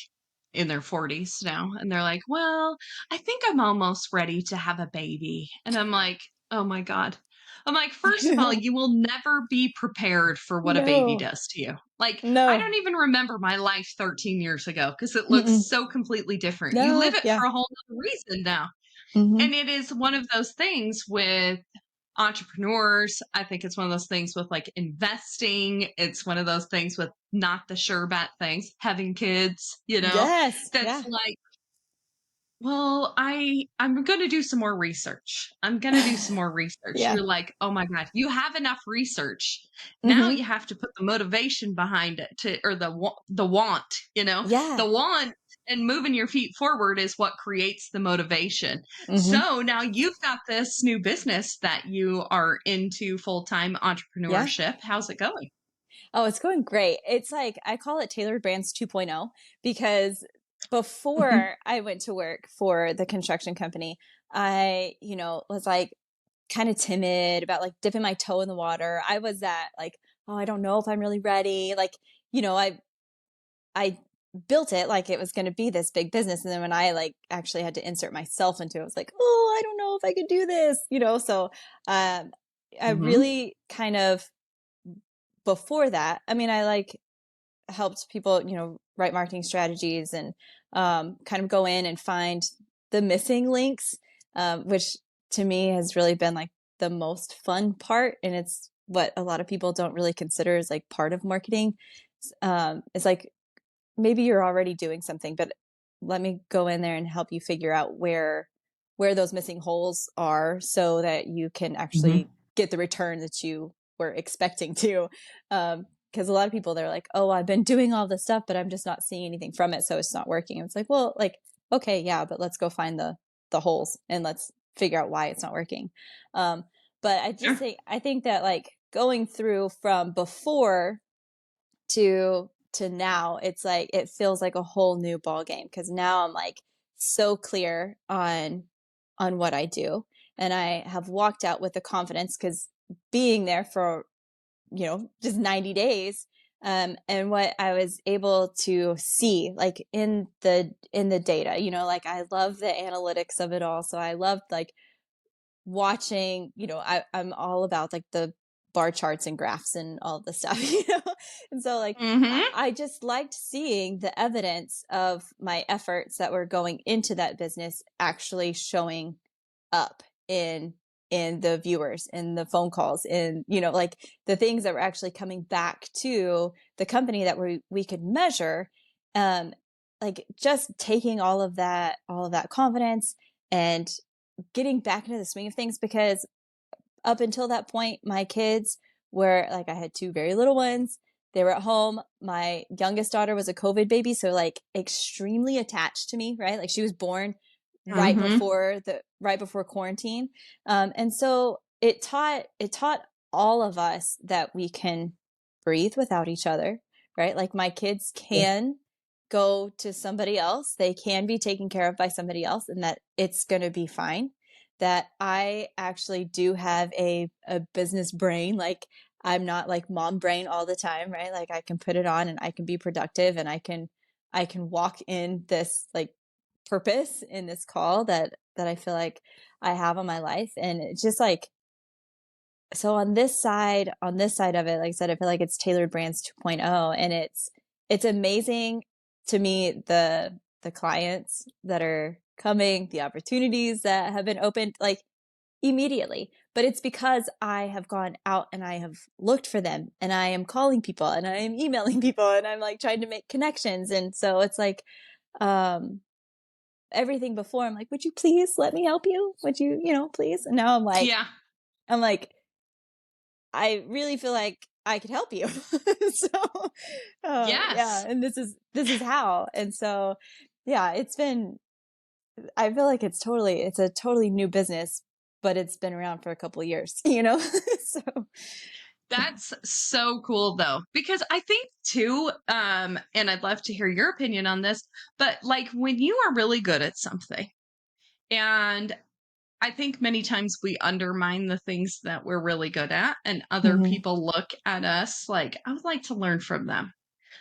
in their 40s now, and they're like, well, I think I'm almost ready to have a baby. And I'm like, oh my God. I'm like, first of all, you will never be prepared for what a baby does to you. Like, I don't even remember my life 13 years ago, because it looks so completely different. You live it for a whole other reason now. And it is one of those things with entrepreneurs. I think it's one of those things with like investing. It's one of those things with not the sure bet things, having kids, Yes. that's Yeah. like, well, I'm going to do some more research. I'm going to do some more research. Yeah. You're like, "Oh my god, you have enough research. Now Hmm. you have to put the motivation behind it to or the want, Yeah. The want and moving your feet forward is what creates the motivation." Hmm. So, now you've got this new business that you are into full-time Yeah. entrepreneurship. How's it going? Oh, it's going great. It's like I call it Talor'd Brands 2.0 because before I went to work for the construction company, I, was like kind of timid about like dipping my toe in the water. I was that like, oh, I don't know if I'm really ready. Like, I built it like it was going to be this big business, and then when I like actually had to insert myself into it, I was like, oh, I don't know if I could do this. So I Mhm. really kind of before that, I mean, I like helped people, write marketing strategies and kind of go in and find the missing links, which to me has really been like the most fun part. And it's what a lot of people don't really consider as like part of marketing. It's like maybe you're already doing something, but let me go in there and help you figure out where those missing holes are so that you can actually Mhm. get the return that you were expecting to. Because a lot of people they're like, oh, I've been doing all this stuff, but I'm just not seeing anything from it, so it's not working. And it's like, well, like, okay, yeah, but let's go find the holes and let's figure out why it's not working. Um, but Sure. I think that like going through from before to now, it's like it feels like a whole new ball game because now I'm like so clear on what I do, and I have walked out with the confidence because being there for just 90 days, and what I was able to see like in the data, like I love the analytics of it all, so I loved like watching, I'm all about like the bar charts and graphs and all the stuff, and so like Mhm. I just liked seeing the evidence of my efforts that were going into that business actually showing up in the viewers, in the phone calls, in like the things that were actually coming back to the company that we could measure, um like just taking all of that confidence and getting back into the swing of things, because up until that point, my kids were like, I had two very little ones. They were at home. My youngest daughter was a COVID baby, so like extremely attached to me, right? Like she was born Mhm. right before quarantine, and so it taught all of us that we can breathe without each other, right? Like my kids Yeah. can go to somebody else, they can be taken care of by somebody else, and that it's going to be fine, that I actually do have a business brain. Like I'm not like mom brain all the time, right? Like I can put it on and I can be productive, and I can walk in this like purpose in this call that I feel like I have on my life. And it's just like, so on this side of it, like I said, I feel like it's Talor'd Brands 2.0, and it's amazing to me, the clients that are coming, the opportunities that have been opened like immediately. But it's because I have gone out and I have looked for them, and I am calling people and I am emailing people and I'm like trying to make connections. And so it's like um everything before I'm like, would you please let me help you? Would you, please? And now Yeah. I'm like, I really feel like I could help you. So, yeah, Yes. and this is how. And so, yeah, I feel like it's a totally new business, but it's been around for a couple of years, So, yeah. That's so cool though, because I think too, and I'd love to hear your opinion on this, but like when you are really good at something, and I think many times we undermine the things that we're really good at, and other Mhm. people look at us like, I would like to learn from them.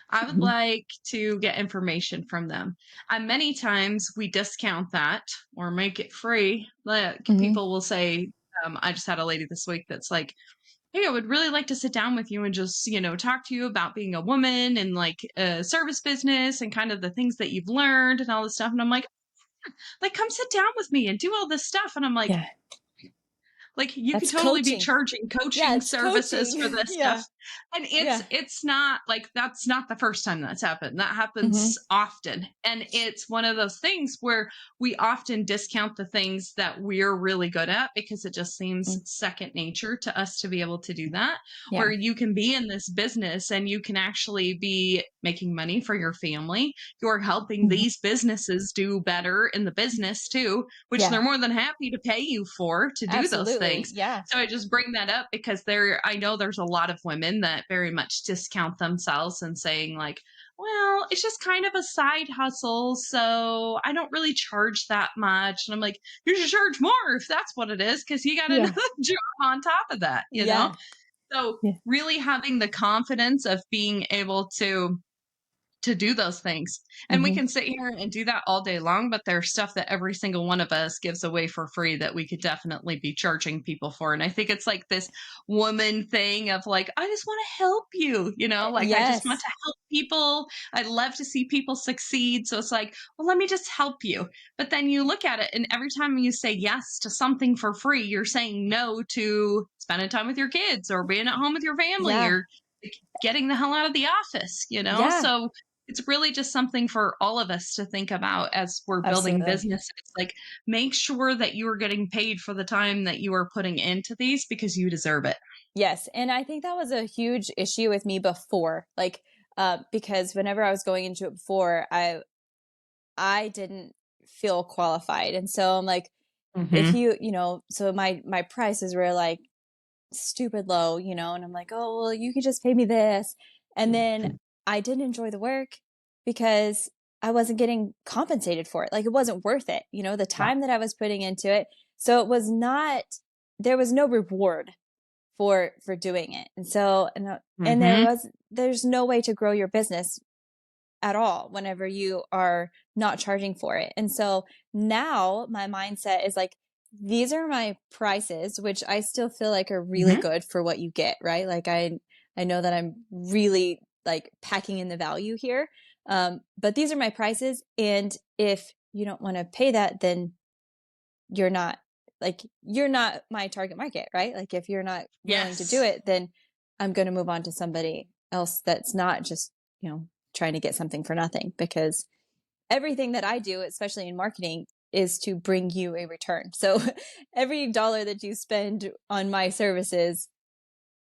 I would Mhm. like to get information from them. And many times we discount that or make it free. Like Mhm. people will say, I just had a lady this week that's like, hey, I would really like to sit down with you and just, talk to you about being a woman and like a service business and kind of the things that you've learned and all this stuff. And I'm like, come sit down with me and do all this stuff. And I'm Yeah. Like you could That's totally be coaching. charging Yeah, coaching it's services coaching. for this Yeah. stuff. And Yeah. it's not like that's not the first time that's happened. That Hmm. happens often. And it's one of those things where we often discount the things that we're really good at because it just seems second nature to us to be able to do that. Yeah. Where you can be in this business and you can actually be making money for your family. You're helping Hmm. these businesses do better in the business too, which Yeah. they're more than happy to pay you for to do those Absolutely. things. Yeah. So I just bring that up because I know there's a lot of women that very much discount themselves and saying like, well, it's just kind of a side hustle, so I don't really charge that much. And I'm like, you should charge more if that's what it is, because you got Yeah. another job on top of that, you know? Yeah. So Yeah. really having the confidence of being able to do those things. And we Hmm. can sit here and do that all day long, but there's stuff that every single one of us gives away for free that we could definitely be charging people for. And I think it's like this woman thing of like, I just want to help you, like I just want Yes. to help people. I love to see people succeed. So it's like, well, let me just help you. But then you look at it, and every time you say yes to something for free, you're saying no to spending time with your kids or being at home with your family Yeah. or getting the hell out of the office. Yeah. So it's really just something for all of us to think about as we're building Absolutely. businesses. Like, make sure that you are getting paid for the time that you are putting into these because you deserve it. Yes. And I think that was a huge issue with me before, like, because whenever I was going into it before, I didn't feel qualified. And so I'm like, if Hmm. so my prices were like stupid low, and I'm like, oh, well, you could just pay me this. And then I didn't enjoy the work because I wasn't getting compensated for it. Like it wasn't worth it, the Yeah. time that I was putting into it. So it was not, there was no reward for doing it. And so, and Hmm. there's no way to grow your business at all whenever you are not charging for it. And so now my mindset is like, these are my prices, which I still feel like are really Hmm. good for what you get, right? Like I know that I'm really like packing in the value here. But these are my prices. And if you don't want to pay that, then you're not you're not my target market, right? Like if you're not willing to do Yes. it, then I'm going to move on to somebody else that's not just, trying to get something for nothing, because everything that I do, especially in marketing, is to bring you a return. So every dollar that you spend on my services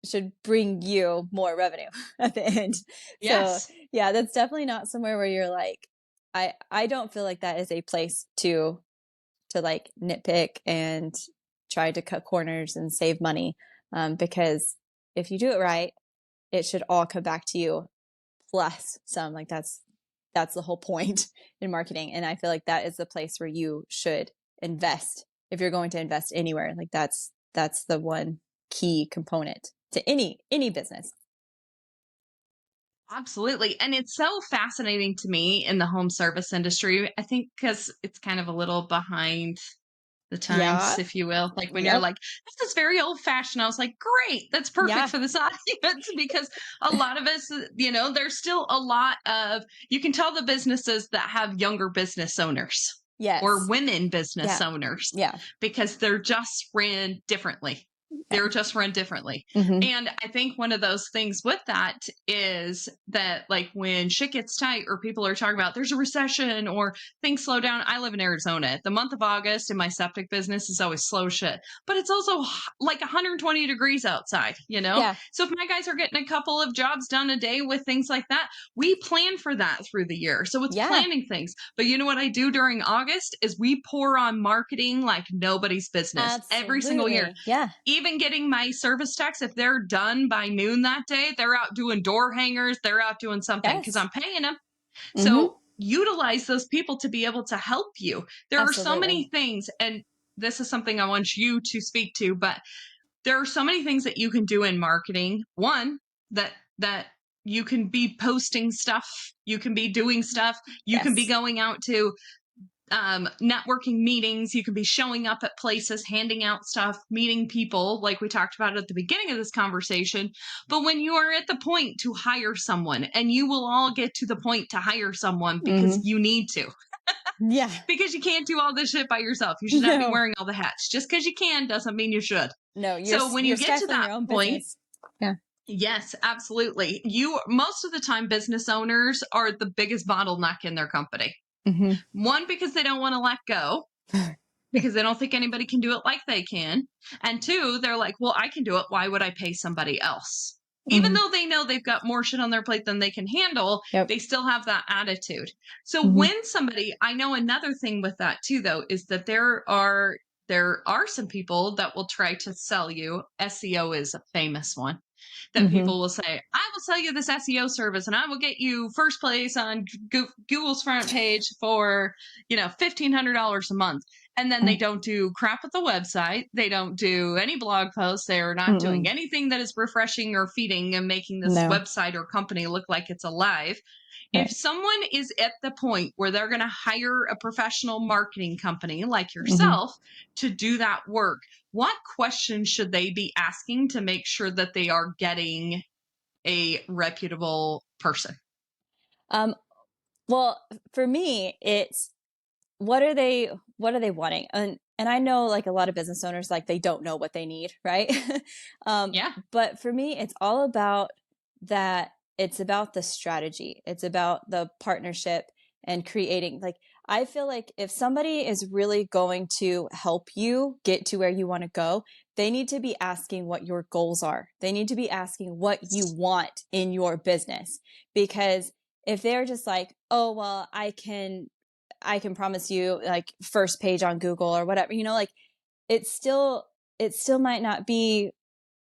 should bring you more revenue at the end. So Yes. yeah, that's definitely not somewhere where you're like, I don't feel like that is a place to like nitpick and try to cut corners and save money. Because if you do it right, it should all come back to you plus some. Like that's the whole point in marketing. And I feel like that is the place where you should invest if you're going to invest anywhere. Like that's the one key component to any business. Absolutely. And it's so fascinating to me in the home service industry. I think because it's kind of a little behind the times, Yeah. if you will. Like when you're Yep. like, this is very old fashioned. I was like, great, that's perfect Yeah. for this audience because a lot of us, there's still a lot of, you can tell the businesses that have younger business owners or Yes. women business Yeah. owners Yeah. because they're just ran differently. Yeah. They're just run differently. Hmm. And I think one of those things with that is that, like, when shit gets tight or people are talking about there's a recession or things slow down. I live in Arizona. The month of August in my septic business is always slow shit, but it's also like 120 degrees outside. Yeah. So if my guys are getting a couple of jobs done a day with things like that, we plan for that through the year. So it's Yeah. planning things. But you know what I do during August is we pour on marketing like nobody's business every single year. Absolutely. Yeah. Even getting my service techs, if they're done by noon that day, they're out doing door hangers, they're out doing something because Yes. I'm paying them. Hmm. So utilize those people to be able to help you. There are so many Absolutely. things, and this is something I want you to speak to, but there are so many things that you can do in marketing. One, that you can be posting stuff, you can be doing stuff, you can be Yes. going out to networking meetings. You can be showing up at places, handing out stuff, meeting people, like we talked about at the beginning of this conversation. But when you are at the point to hire someone, and you will all get to the point to hire someone because Hmm. you need to, Yeah. Because you can't do all this shit by yourself. You should not be No. wearing all the hats. Just because you can doesn't mean you should. No, So when you you're get to stifling that your own point, business. Yeah. yes, absolutely. Most of the time, business owners are the biggest bottleneck in their company. Mm-hmm. One, because they don't want to let go, because they don't think anybody can do it like they can. And two, they're like, well, I can do it. Why would I pay somebody else? Even Mm-hmm. though they know they've got more shit on their plate than they can handle, Yep. they still have that attitude. So Mm-hmm. when I know another thing with that too, though, is that there are some people that will try to sell you. SEO is a famous one that Mm-hmm. people will say, I will sell you this SEO service and I will get you first place on Google's front page for, $1,500 a month. And then they don't do crap with the website. They don't do any blog posts. They are not doing anything that is refreshing or feeding and making this No. website or company look like it's alive. Right. If someone is at the point where they're going to hire a professional marketing company like yourself to do that work, what questions should they be asking to make sure that they are getting a reputable person? Well, for me, it's what are they wanting? And I know like a lot of business owners, like they don't know what they need, right? Yeah. But for me, it's all about that. It's about the strategy. It's about the partnership and creating, like, I feel like if somebody is really going to help you get to where you want to go, they need to be asking what your goals are. They need to be asking what you want in your business. Because if they're just like, oh, well, I can promise you like first page on Google or whatever, like it still might not be.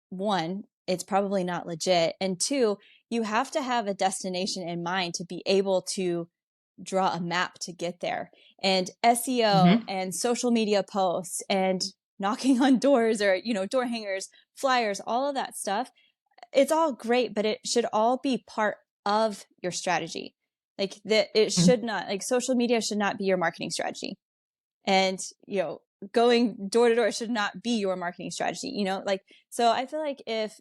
One, it's probably not legit. And two, you have to have a destination in mind to be able to draw a map to get there. And SEO and social media posts and knocking on doors or, door hangers, flyers, all of that stuff, it's all great, but it should all be part of your strategy. Like that, it should not, like social media should not be your marketing strategy. And, going door to door should not be your marketing strategy, like, so I feel like if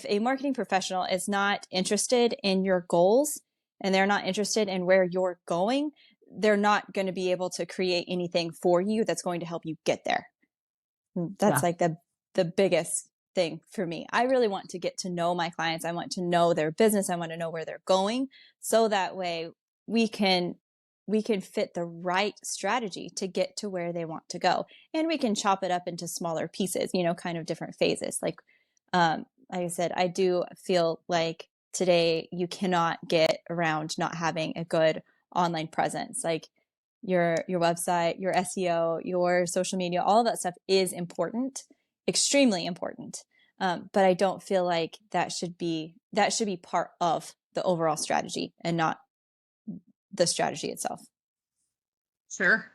a marketing professional is not interested in your goals and they're not interested in where you're going, they're not going to be able to create anything for you that's going to help you get there. That's like the biggest thing for me. I really want to get to know my clients. I want to know their business. I want to know where they're going. So that way we can fit the right strategy to get to where they want to go. And we can chop it up into smaller pieces, kind of different phases. Like I said, I do feel like today you cannot get around not having a good online presence. Like your website, your SEO, your social media, all of that stuff is important, extremely important. But I don't feel like that should be part of the overall strategy and not the strategy itself. Sure.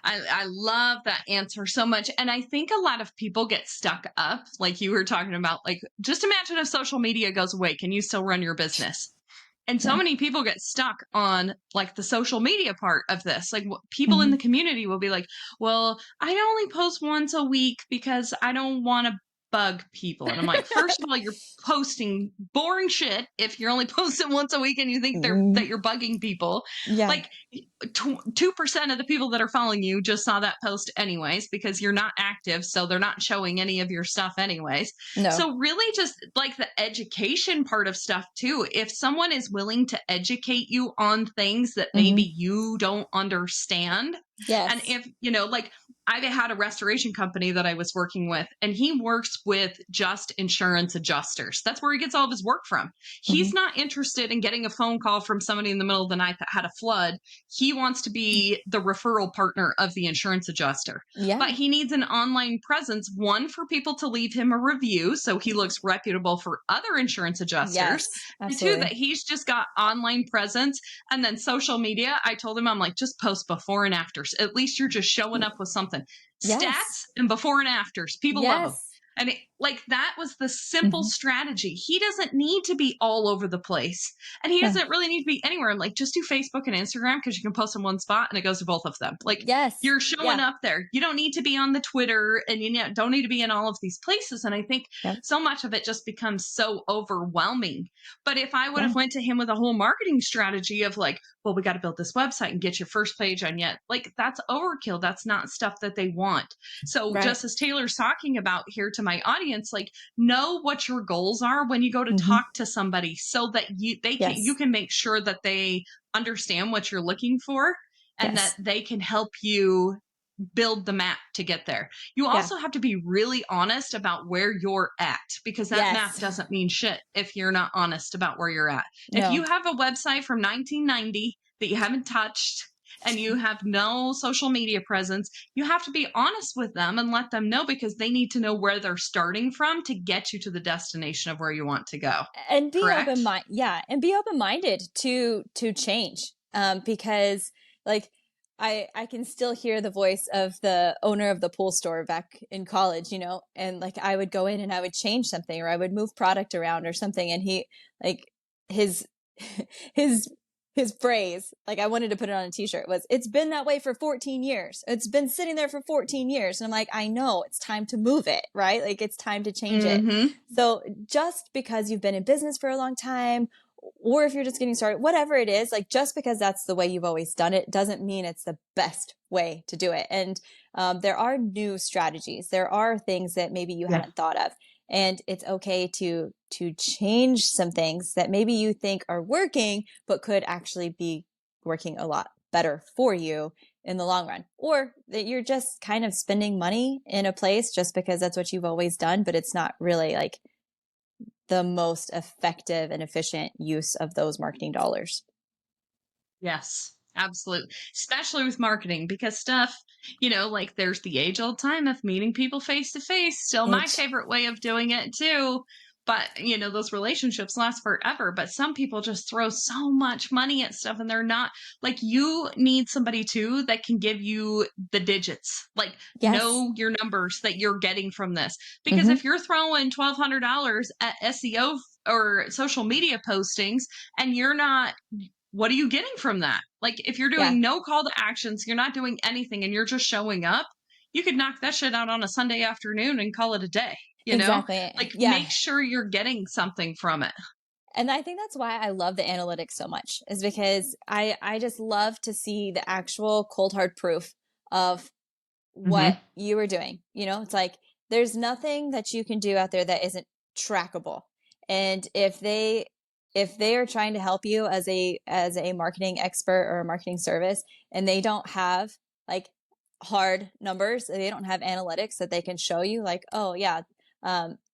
I love that answer so much. And I think a lot of people get stuck up, like you were talking about, like, just imagine if social media goes away, can you still run your business? And so many people get stuck on like the social media part of this. Like people in the community will be like, well, I only post once a week because I don't want to bug people. And I'm like, first of all, you're posting boring shit if you're only posting once a week and you think that you're bugging people. Yeah. Like 2% of the people that are following you just saw that post anyways, because you're not active. So they're not showing any of your stuff anyways. No. So really just like the education part of stuff too. If someone is willing to educate you on things that maybe you don't understand. Yes. And if, like I had a restoration company that I was working with, and he works with just insurance adjusters. That's where he gets all of his work from. He's not interested in getting a phone call from somebody in the middle of the night that had a flood. He wants to be the referral partner of the insurance adjuster. Yeah. But he needs an online presence, one, for people to leave him a review so he looks reputable for other insurance adjusters. Yes, and two, that he's just got online presence. And then social media, I told him, I'm like, just post before and afters. At least you're just showing up with something. Yes. Stats and before and afters. People love them. And Like that was the simple Mhm. strategy. He doesn't need to be all over the place. And he Yeah. doesn't really need to be anywhere. I'm like, just do Facebook and Instagram because you can post in one spot and it goes to both of them. Like Yes. you're showing Yeah. up there. You don't need to be on the Twitter and don't need to be in all of these places. And I think Yep. so much of it just becomes so overwhelming. But if I would Yeah. have went to him with a whole marketing strategy of like, well, we got to build this website and get your first page on yet, like that's overkill. That's not stuff that they want. So Right. just as Taylor's talking about here to my audience, like know what your goals are when you go to Mhm. talk to somebody so that you Yes. can make sure that they understand what you're looking for and that Yes. they can help you build the map to get there. You Yeah. also have to be really honest about where you're at because that map Yes. doesn't mean shit if you're not honest about where you're at. If you No. have a website from 1990 that you haven't touched and you have no social media presence, you have to be honest with them and let them know because they need to know where they're starting from to get you to the destination of where you want to go. And be Correct? and be open-minded to change. Because like I can still hear the voice of the owner of the pool store back in college, and like I would go in and I would change something or I would move product around or something, and he like his his his phrase, like I wanted to put it on a t-shirt, was it's been that way for 14 years. It's been sitting there for 14 years. And I'm like, I know it's time to move it, right? Like it's time to change it. Mm-hmm. So just because you've been in business for a long time, or if you're just getting started, whatever it is, like just because that's the way you've always done it doesn't mean it's the best way to do it. And there are new strategies. There are things that maybe you Yeah. hadn't thought of, and it's okay to change some things that maybe you think are working but could actually be working a lot better for you in the long run, or that you're just kind of spending money in a place just because that's what you've always done, but it's not really like the most effective and efficient use of those marketing dollars. Yes, absolutely. Especially with marketing because stuff, like there's the age old time of meeting people face to face. Still my It favorite way of doing it too. But, those relationships last forever. But some people just throw so much money at stuff and they're not like you need somebody too that can give you the digits, like Yes. know your numbers that you're getting from this. Because Hmm. if you're throwing $1,200 at SEO or social media postings and you're not what are you getting from that? Like, if you're Yeah, doing no call to actions, you're not doing anything, and you're just showing up, you could knock that shit out on a Sunday afternoon and call it a day, you know? exactly. Like, Yeah. make sure you're getting something from it. And I think that's why I love the analytics so much, is because I just love to see the actual cold hard proof of what Mhm. you are doing. It's like there's nothing that you can do out there that isn't trackable. And if they are trying to help you as a marketing expert or a marketing service, and they don't have like hard numbers, they don't have analytics that they can show you like, oh yeah,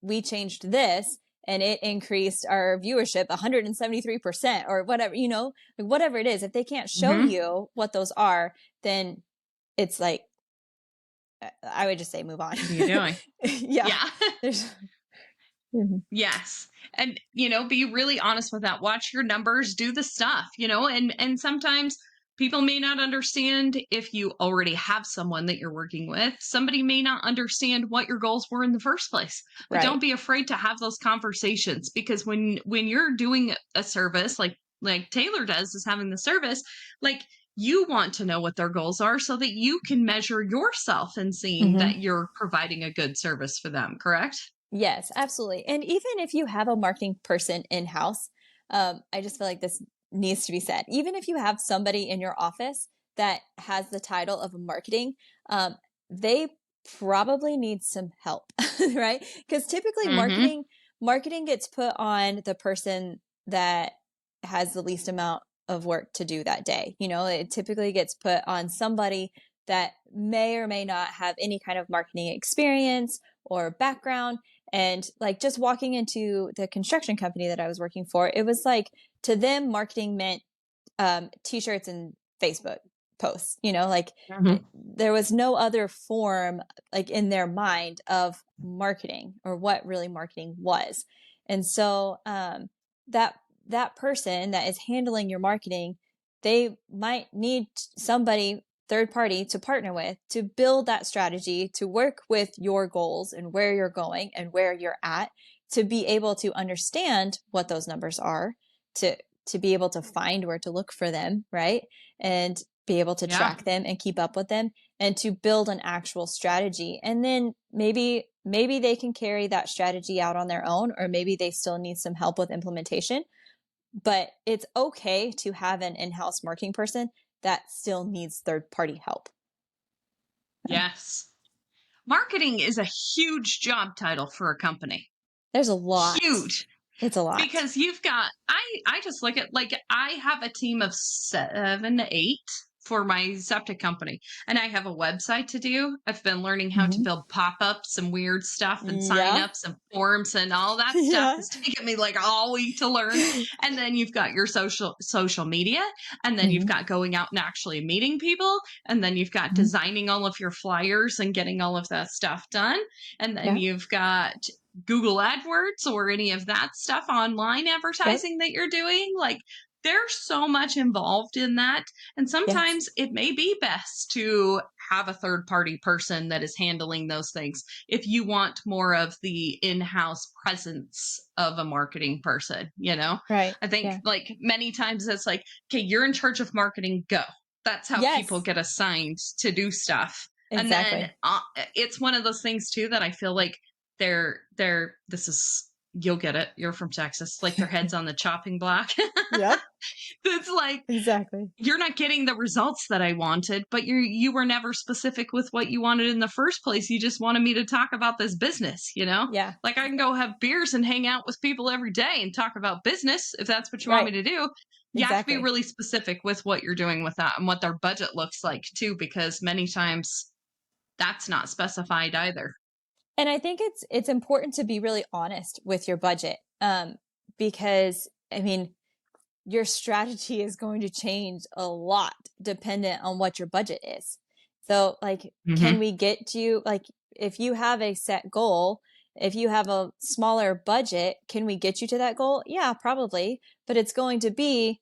we changed this and it increased our viewership 173% or whatever, like whatever it is, if they can't show Mhm. you what those are, then it's like I would just say move on. What are you doing? Yeah. Yeah. There's Mhm. Yes. And, be really honest with that. Watch your numbers, do the stuff, and sometimes people may not understand if you already have someone that you're working with. Somebody may not understand what your goals were in the first place. But Right. don't be afraid to have those conversations because when you're doing a service like Taylor does is having the service, like you want to know what their goals are so that you can measure yourself and seeing Hmm. that you're providing a good service for them, correct? Yes, absolutely. And even if you have a marketing person in house, I just feel like this needs to be said. Even if you have somebody in your office that has the title of marketing, they probably need some help, right? Because typically Mhm. marketing gets put on the person that has the least amount of work to do that day. It typically gets put on somebody that may or may not have any kind of marketing experience or background. And like just walking into the construction company that I was working for, it was like to them, marketing meant t-shirts and Facebook posts, like Mhm. there was no other form like in their mind of marketing or what really marketing was. And so that that person that is handling your marketing, they might need somebody third party to partner with, to build that strategy, to work with your goals and where you're going and where you're at, to be able to understand what those numbers are, to be able to find where to look for them, right? And be able to Yeah. track them and keep up with them, and to build an actual strategy. And then maybe they can carry that strategy out on their own, or maybe they still need some help with implementation. But it's okay to have an in-house marketing person that still needs third-party help. Yes. Marketing is a huge job title for a company. There's a lot. Huge. It's a lot. Because you've got, I just look at, like, I have a team of 7 to 8 for my septic company, and I have a website to do. I've been learning how to build pop-ups and weird stuff and Yeah. sign-ups and forms and all that stuff Yeah. has taken me like all week to learn. And then you've got your social media, and then you've got going out and actually meeting people, and then you've got designing all of your flyers and getting all of that stuff done. And then Yeah. you've got Google AdWords or any of that stuff, online advertising that you're doing. Like, there's so much involved in that. And sometimes it may be best to have a third party person that is handling those things if you want more of the in-house presence of a marketing person, you know? Right. I think Yeah. like many times it's like, okay, you're in charge of marketing, go. That's how people get assigned to do stuff. Exactly. And then it's one of those things too that I feel like this is, you'll get it. You're from Texas. Like, their head's on the chopping block. Yep. It's like, Exactly. you're not getting the results that I wanted, but you were never specific with what you wanted in the first place. You just wanted me to talk about this business, you know? Yeah. Like, I can go have beers and hang out with people every day and talk about business if that's what you want me to do. You have to be really specific with what you're doing with that and what their budget looks like too, because many times that's not specified either. And I think it's important to be really honest with your budget, because, I mean, your strategy is going to change a lot dependent on what your budget is. So, like, can we get you, like, if you have a set goal, if you have a smaller budget, can we get you to that goal? Yeah, probably. But it's going to be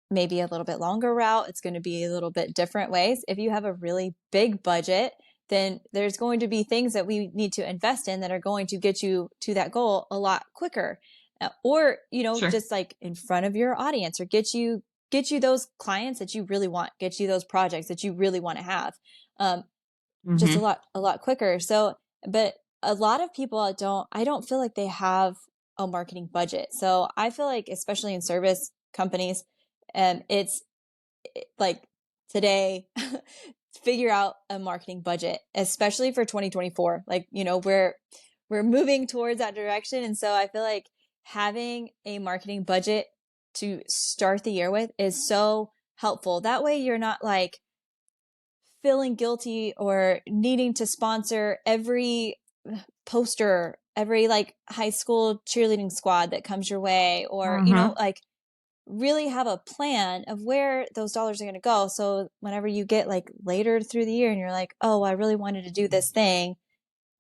maybe a little bit longer route. It's going to be a little bit different ways. If you have a really big budget, then there's going to be things that we need to invest in that are going to get you to that goal a lot quicker. Or, you know, just like in front of your audience, or get you those clients that you really want, get you those projects that you really want to have, just a lot quicker. So, but a lot of people I don't feel like they have a marketing budget. So I feel like, especially in service companies, it's like today, figure out a marketing budget, especially for 2024. Like, you know, we're moving towards that direction. And so I feel like having a marketing budget to start the year with is so helpful. That way you're not like feeling guilty or needing to sponsor every poster, every like high school cheerleading squad that comes your way, or, you know, like really have a plan of where those dollars are going to go. So whenever you get like later through the year and you're like, oh, I really wanted to do this thing,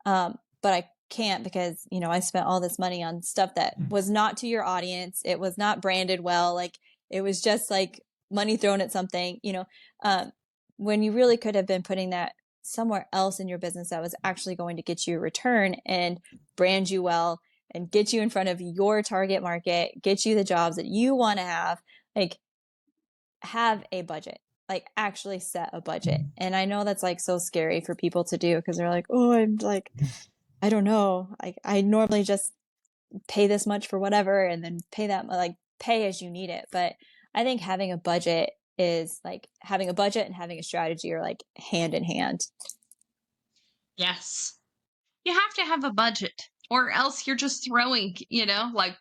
but I can't because, you know, I spent all this money on stuff that was not to your audience. It was not branded well. Like, it was just like money thrown at something, you know, when you really could have been putting that somewhere else in your business that was actually going to get you a return and brand you well and get you in front of your target market, get you the jobs that you want to have. Like, have a budget, like actually set a budget. And I know that's like so scary for people to do because they're like, oh, I'm like, I don't know. I normally just pay this much for whatever and then pay that, like, pay as you need it. But I think having a budget is like having a budget and having a strategy are like hand in hand. Yes. You have to have a budget, or else you're just throwing, you know, like,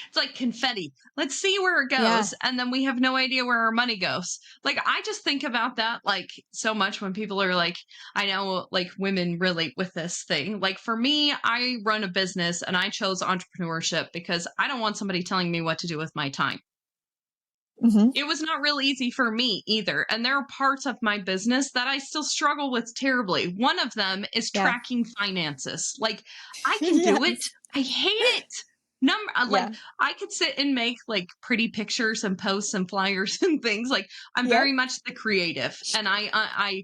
it's like confetti. Let's see where it goes. Yeah. And then we have no idea where our money goes. Like, I just think about that, like, so much when people are like, I know, like, women relate with this thing. Like, for me, I run a business and I chose entrepreneurship because I don't want somebody telling me what to do with my time. It was not real easy for me either. And there are parts of my business that I still struggle with terribly. One of them is tracking finances. Like, I can do it. I hate it. like Yeah. I could sit and make like pretty pictures and posts and flyers and things. Like I'm very Yep. much the creative, and I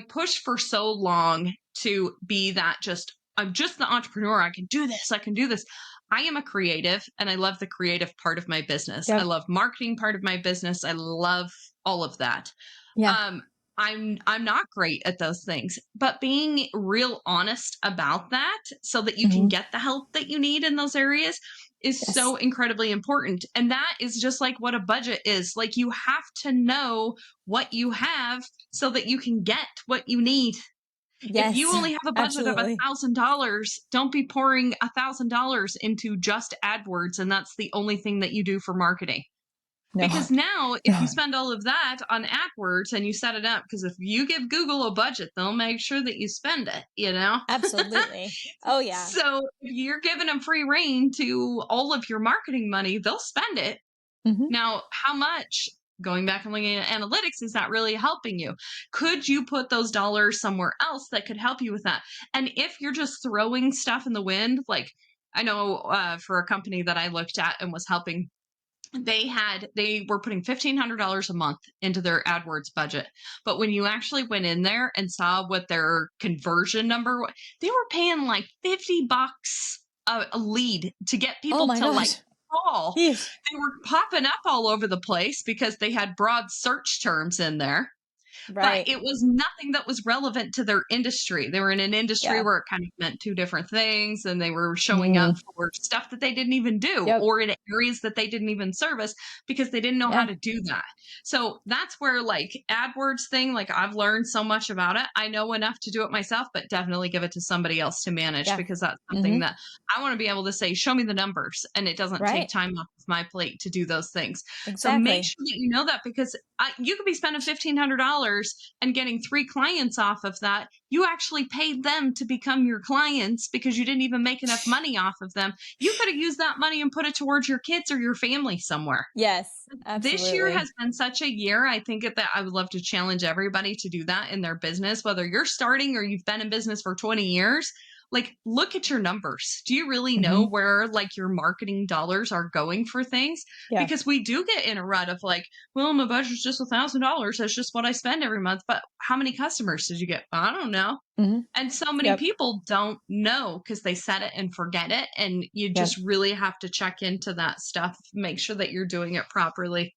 push for so long to be that just I'm just the entrepreneur. I can do this. I can do this. I am a creative, and I love the creative part of my business. I Yep. love marketing part of my business. I love all of that. Yeah. Um, I'm not great at those things, but being real honest about that so that you can Hmm. get the help that you need in those areas is so Yes. incredibly important. And that is just like what a budget is. Like you have to know what you have so that you can get what you need. If you Yes. only have a budget of Absolutely. $1,000, don't be pouring $1,000 into just AdWords and that's the only thing that you do for marketing. No. Because now, if you No. spend all of that on AdWords and you set it up, because if you give Google a budget, they'll make sure that you spend it, you know? Absolutely. Oh yeah. So if you're giving them free reign to all of your marketing money, they'll spend it. Hmm. Now, how much, going back and looking at analytics, is that really helping you? Could you put those dollars somewhere else that could help you with that? And if you're just throwing stuff in the wind, like I know for a company that I looked at and was helping, they were putting $1,500 a month into their AdWords budget. But when you actually went in there and saw what their conversion number was, they were paying like $50 a lead to get Oh people my to like gosh. call. Yeesh. They were popping up all over the place because they had broad search terms in there, but Right. it was nothing that was relevant to their industry. They were in an industry Yeah. where it kind of meant two different things, and they were showing up Mm. for stuff that they didn't even do, Yep. or in areas that they didn't even service because they didn't know how Yeah. to do that. So that's where like AdWords thing, like I've learned so much about it. I know enough to do it myself, but definitely give it to somebody else to manage Yeah. because that's something Hmm. that I want to be able to say, show me the numbers, and it doesn't take Right. time off of my plate to do those things. So make Exactly. sure that you know that because you could be spending $1,500 and getting 3 clients off of that. You actually paid them to become your clients because you didn't even make enough money off of them. You could have used that money and put it towards your kids or your family somewhere. Yes. This year Absolutely. has been such a year. I think that I would love to challenge everybody to do that in their business, whether you're starting or you've been in business for 20 years. Like, look at your numbers. Do you really know Hmm. where like your marketing dollars are going for things? Yeah. Because we do get in a rut of like, well, my budget's just $1,000. That's just what I spend every month. But how many customers did you get? I don't know. Hmm. And so many Yep. people don't know because they set it and forget it. And you Yep. just really have to check into that stuff, make sure that you're doing it properly.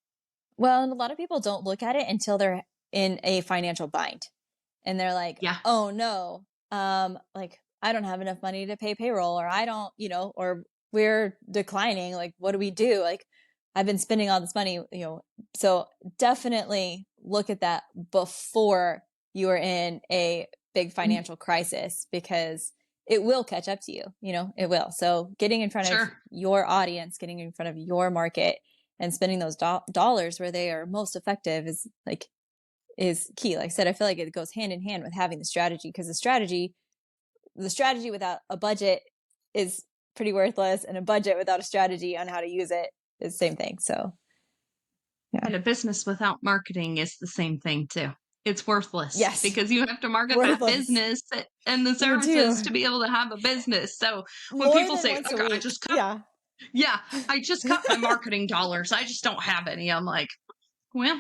Well, and a lot of people don't look at it until they're in a financial bind and they're like, Yeah. "Oh no, like I don't have enough money to pay payroll or I don't, or we're declining. Like what do we do? Like I've been spending all this money. So definitely look at that before you are in a big Mm, financial crisis because it will catch up to you, it will. So getting in front of sure. your audience, getting in front of your market and spending those dollars where they are most effective is key. Like I said, I feel like it goes hand in hand with having the strategy because the strategy without a budget is pretty worthless, and a budget without a strategy on how to use it is the same thing. So yeah, And a business without marketing is the same thing too. It's worthless yes, because you have to market that worthless. business and the You services do to be able to have a business. So when more people than say, once a okay, week. Yeah, yeah, I just cut my marketing dollars. I just don't have any. I'm like, well,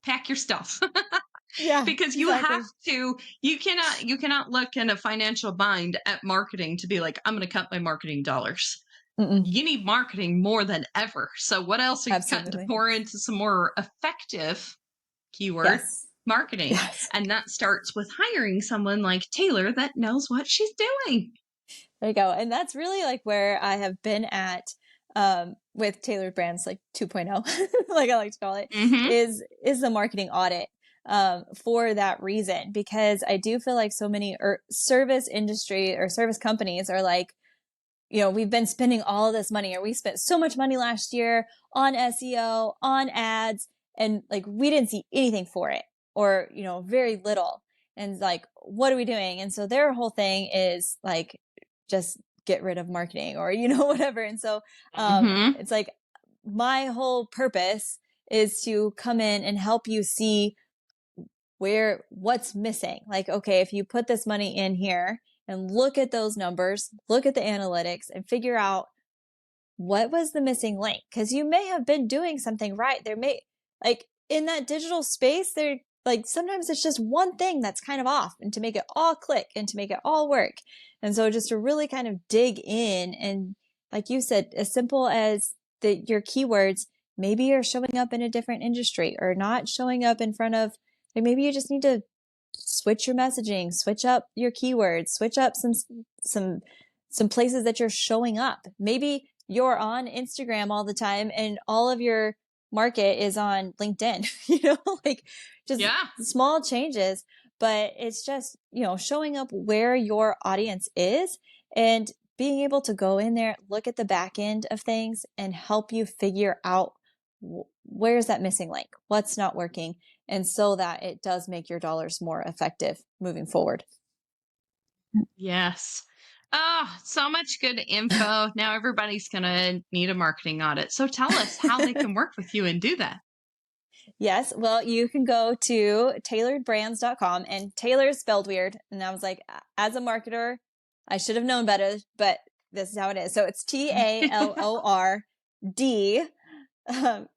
pack your stuff. yeah, Because exactly. you cannot look in a financial bind at marketing to be like, I'm going to cut my marketing dollars. Mm-mm. You need marketing more than ever. So what else are you cutting to Absolutely. pour into some more effective keyword Yes, marketing? yes. And that starts with hiring someone like Taylor that knows what she's doing. There you go. And that's really like where I have been at with Talor'd Brands like 2.0, like I like to call it, Hmm. is the marketing audit for that reason. Because I do feel like so many service industry or service companies are like, we've been spending all of this money, or we spent so much money last year on SEO, on ads, and like we didn't see anything for it, or, very little. And like, what are we doing? And so their whole thing is like, just get rid of marketing or, whatever. And so Hmm. it's like my whole purpose is to come in and help you see what's missing. Like, okay, if you put this money in here and look at those numbers, look at the analytics and figure out what was the missing link? Because you may have been doing something right. There may, like, in that digital space, there, like, sometimes it's just one thing that's kind of off, and to make it all click and to make it all work. And so just to really kind of dig in, and like you said, as simple as your keywords, maybe you're showing up in a different industry or not showing up in front of, like, maybe you just need to switch your messaging, switch up your keywords, switch up some places that you're showing up. Maybe you're on Instagram all the time and all of your market is on LinkedIn, like, just Yeah. small changes, but it's just, showing up where your audience is and being able to go in there, look at the back end of things and help you figure out where's that missing link, what's not working, and so that it does make your dollars more effective moving forward. Yes. Oh, so much good info. Now everybody's going to need a marketing audit. So tell us how they can work with you and do that. Yes. Well, you can go to talordbrands.com, and Taylor is spelled weird. And I was like, as a marketer, I should have known better, but this is how it is. So it's TALORD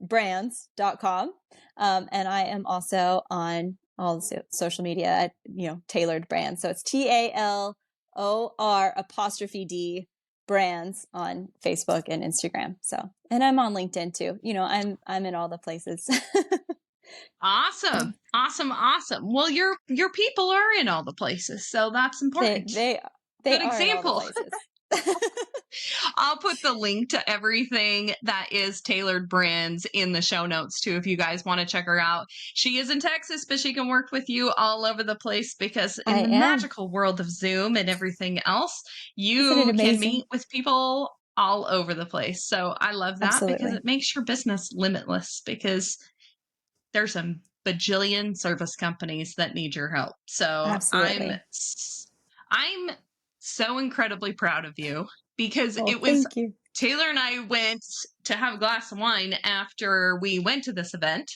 brands.com. And I am also on all the social media at, Talor'd Brands. So it's TALOR''D brands on Facebook and Instagram. So, and I'm on LinkedIn too. I'm in all the places. Awesome. Well, your people are in all the places, so that's important. They Good are example. in all the places. I'll put the link to everything that is Talor'd Brands in the show notes too, if you guys want to check her out. She is in Texas, but she can work with you all over the place because in the magical world of Zoom and everything else, you can meet with people all over the place. So I love that because it makes your business limitless, because there's a bajillion service companies that need your help. So I'm so incredibly proud of you, because it was Taylor and I went to have a glass of wine after we went to this event,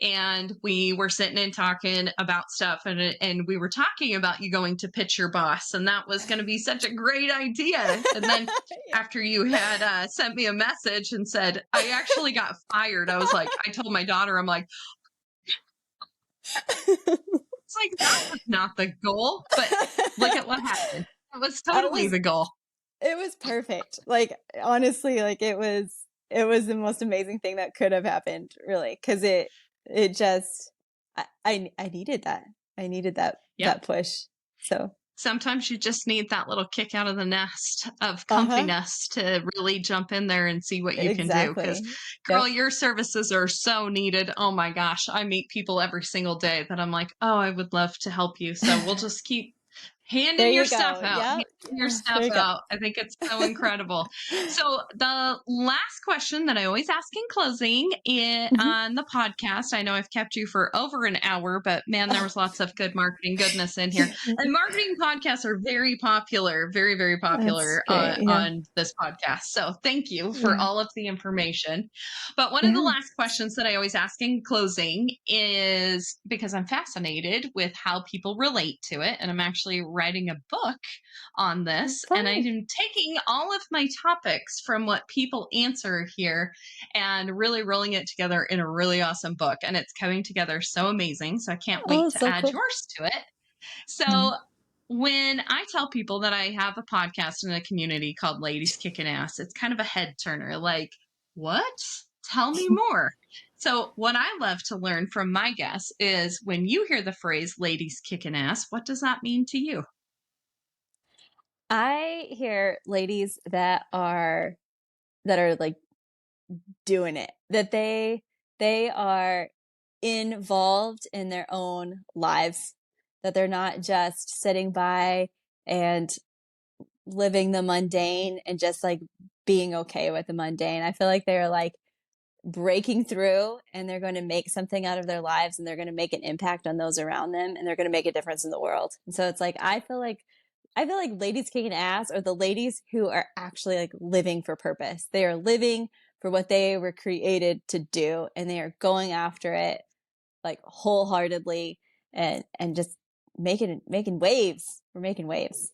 and we were sitting and talking about stuff, and we were talking about you going to pitch your boss, and that was going to be such a great idea. And then after you had sent me a message and said, I actually got fired, I was like, I told my daughter, I'm like, it's like, that was not the goal, but look at what happened. It was totally the goal. It was perfect. Like, honestly, like, it was the most amazing thing that could have happened, really. Cause it just, I needed that. I needed that push. So sometimes you just need that little kick out of the nest of comfiness to really jump in there and see what you can do. Because, girl, your services are so needed. Oh my gosh. I meet people every single day that I'm like, oh, I would love to help you. So we'll just keep handing your stuff out. Handing your stuff out. I think it's so incredible. So the last question that I always ask in closing on the podcast, I know I've kept you for over an hour, but man, there was lots of good marketing goodness in here. And marketing podcasts are very popular, very, very popular on this podcast. So thank you for all of the information. But one of the last questions that I always ask in closing is, because I'm fascinated with how people relate to it, and I'm actually writing a book on this, and I'm taking all of my topics from what people answer here and really rolling it together in a really awesome book, and it's coming together so amazing. So I can't wait to add yours to it. So when I tell people that I have a podcast in a community called Ladies Kicking Ass, it's kind of a head turner. Like, what? Tell me more. So what I love to learn from my guests is, when you hear the phrase ladies kicking ass, what does that mean to you? I hear ladies that are like doing it, that they are involved in their own lives, that they're not just sitting by and living the mundane and just like being okay with the mundane. I feel like they're like breaking through, and they're going to make something out of their lives, and they're going to make an impact on those around them, and they're going to make a difference in the world. And so it's like, I feel like ladies kicking ass are the ladies who are actually like living for purpose. They are living for what they were created to do, and they are going after it like wholeheartedly, and just making waves. We're making waves.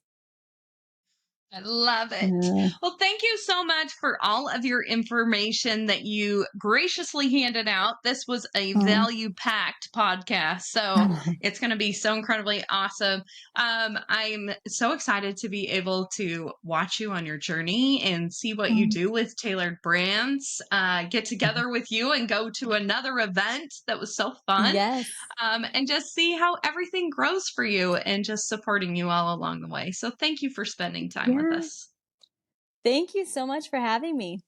I love it. Yeah. Well, thank you so much for all of your information that you graciously handed out. This was a Oh. value packed podcast. So it's going to be so incredibly awesome. I'm so excited to be able to watch you on your journey and see what you Oh. do with Talor'd Brands, get together with you and go to another event that was so fun, Yes. and just see how everything grows for you and just supporting you all along the way. So thank you for spending time with Yeah. us. Thank you so much for having me.